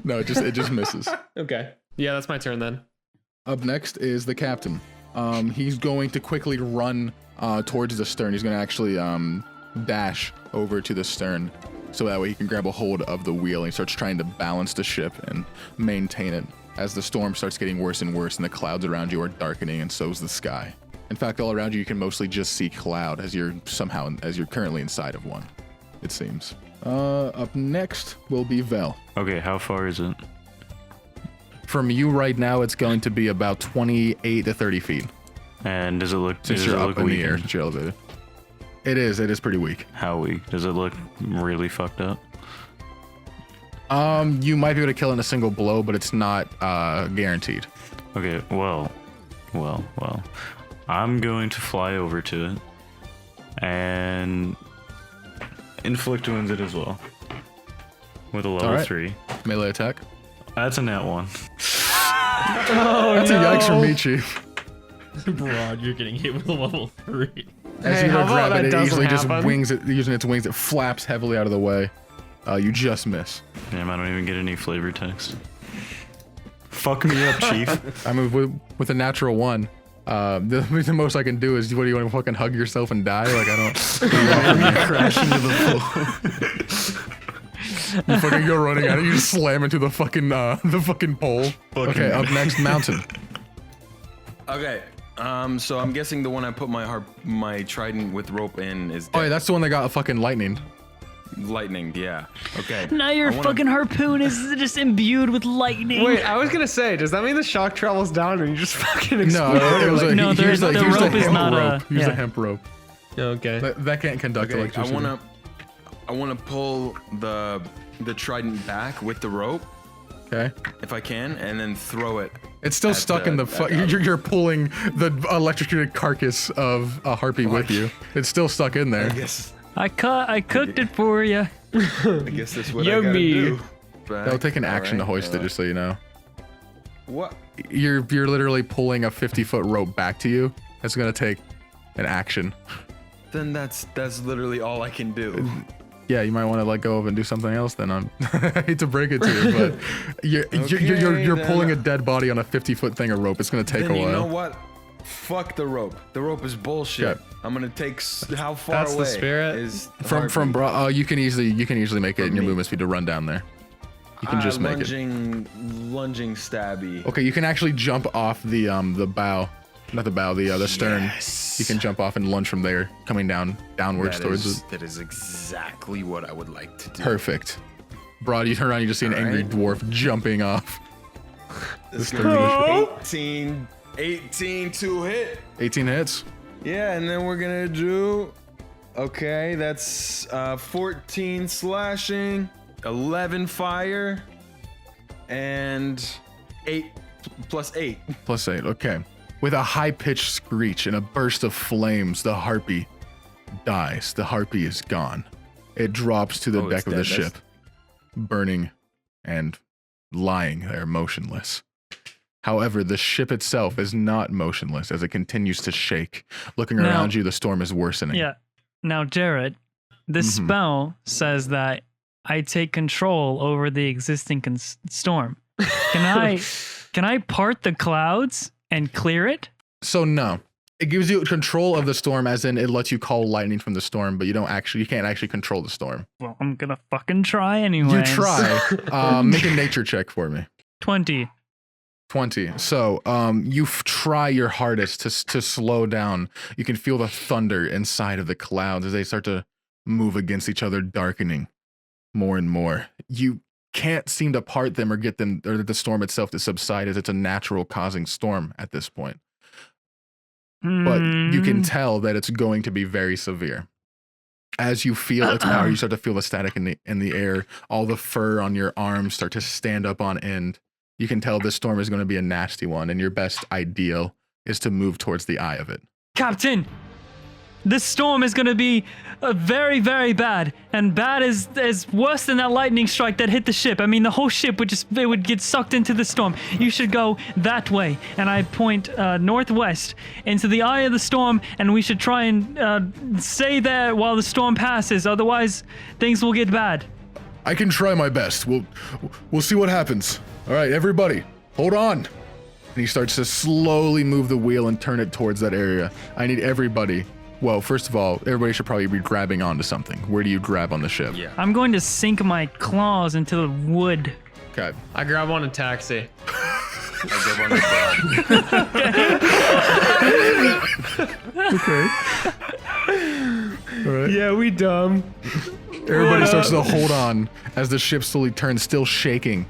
No, it just misses. Okay. Yeah, that's my turn then. Up next is the captain. He's going to quickly run towards the stern. He's going to actually dash over to the stern so that way he can grab a hold of the wheel and he starts trying to balance the ship and maintain it as the storm starts getting worse and worse and the clouds around you are darkening and so is the sky. In fact, all around you can mostly just see cloud as you're currently inside of one, it seems. Up next will be Vel. Okay, how far is it? From you right now, it's going to be about 28 to 30 feet. And does it look? Since Does you're it up look in the weak? air, since you're elevated. It is pretty weak. How weak? Does it look really fucked up? You might be able to kill it in a single blow, but it's not guaranteed. Okay, well. I'm going to fly over to it and inflict wounds it as well with a level 3 melee attack. That's a nat 1. That's a yikes for me, Chief. Br'aad, you're getting hit with a level 3. As Hey, you how go grab about it, that it easily doesn't just happen? wings it, using its wings, it flaps heavily out of the way. You just miss. Damn, I don't even get any flavor text. Fuck me up, Chief. I mean, with a natural 1, the most I can do is, what do you want to fucking hug yourself and die? Like, I don't. Crash into the floor. You fucking go running at it, you just slam into the fucking pole. Okay, up next, Mountain. Okay. So I'm guessing the one I put my trident with rope in is Oh yeah, that's the one that got a fucking lightning. lightning. Yeah. Okay. Now your I wanna- fucking harpoon is just imbued with lightning. Wait, I was gonna say, does that mean the shock travels down and you just fucking explode? No, it was a, No, here's the the rope is hemp not a- rope. Here's yeah. the hemp rope. Okay. That can't conduct Okay, electricity. I wanna pull the trident back with the rope Okay. if I can, and then throw it. It's still at stuck in the. You're pulling the electrocuted carcass of a harpy with you. It's still stuck in there. I cooked it for you. I guess that's what I gotta Yummy. do. That'll take an action to Alright, hoist it, just so you know. What? You're literally pulling a 50-foot rope back to you. That's gonna take an action. Then that's literally all I can do. Yeah, you might want to let go of and do something else. Then I hate to break it to you, but you're then- pulling a dead body on a 50-foot thing of rope. It's gonna take Then a you while. know what? Fuck the rope. The rope is bullshit. Okay. I'm gonna take how far That's the away spirit. is the From heartbeat? Br'aad, you can easily make it in your me. movement speed to run down there. You can just make it. lunging stabby. Okay, you can actually jump off the bow, not the bow, the stern. Yes. You can jump off and lunge from there, coming downwards towards it. That is exactly what I would like to do. Perfect. Br'aad, you turn around, you just see an angry dwarf jumping off. This This gonna be 18 to hit. 18 hits. Yeah, and then we're gonna do Okay, that's 14 slashing, 11 fire, and 8 plus 8. Plus 8, okay. With a high-pitched screech and a burst of flames, the harpy dies. The harpy is gone. It drops to the deck of the ship, burning and lying there motionless. However, the ship itself is not motionless as it continues to shake. Looking around you, the storm is worsening. Yeah. Now, Jared, this spell says that I take control over the existing storm. Can I part the clouds and clear it? So no. It gives you control of the storm, as in it lets you call lightning from the storm, but you can't actually control the storm. Well, I'm gonna fucking try anyway. You try. Make a nature check for me. 20. 20. So you try your hardest to slow down. You can feel the thunder inside of the clouds as they start to move against each other, darkening more and more. You can't seem to part them or get them, or the storm itself to subside, as it's a natural causing storm at this point. But you can tell that it's going to be very severe. As you feel its power, you start to feel the static in the air. All the fur on your arms start to stand up on end. You can tell this storm is going to be a nasty one, and your best ideal is to move towards the eye of it. Captain, this storm is going to be very, very bad, and bad is worse than that lightning strike that hit the ship. I mean, the whole ship would get sucked into the storm. You should go that way, and I point northwest into the eye of the storm, and we should try and stay there while the storm passes. Otherwise, things will get bad. I can try my best. We'll see what happens. All right, everybody, hold on. And he starts to slowly move the wheel and turn it towards that area. I need everybody. Well, first of all, everybody should probably be grabbing onto something. Where do you grab on the ship? Yeah. I'm going to sink my claws into the wood. Okay. I grab on a taxi. I grab on the Okay. All right. Yeah, we dumb. Everybody starts to hold on as the ship slowly turns, still shaking.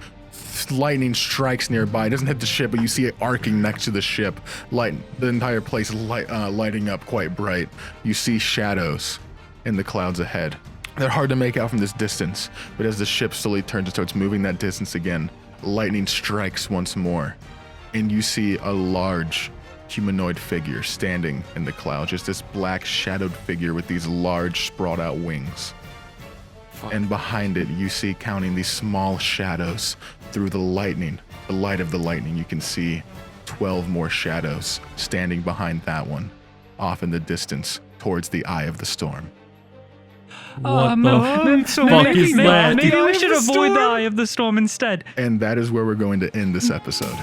Lightning strikes nearby. It doesn't hit the ship, but you see it arcing next to the ship. The entire place lighting up quite bright. You see shadows in the clouds ahead. They're hard to make out from this distance, but as the ship slowly turns and starts moving that distance again, lightning strikes once more, and you see a large humanoid figure standing in the clouds. Just this black shadowed figure with these large sprawled out wings. And behind it, you see, counting these small shadows through the lightning, the light of the lightning, you can see 12 more shadows standing behind that one, off in the distance towards the eye of the storm. What maybe is that? we should avoid the eye of the storm instead. And that is where we're going to end this episode.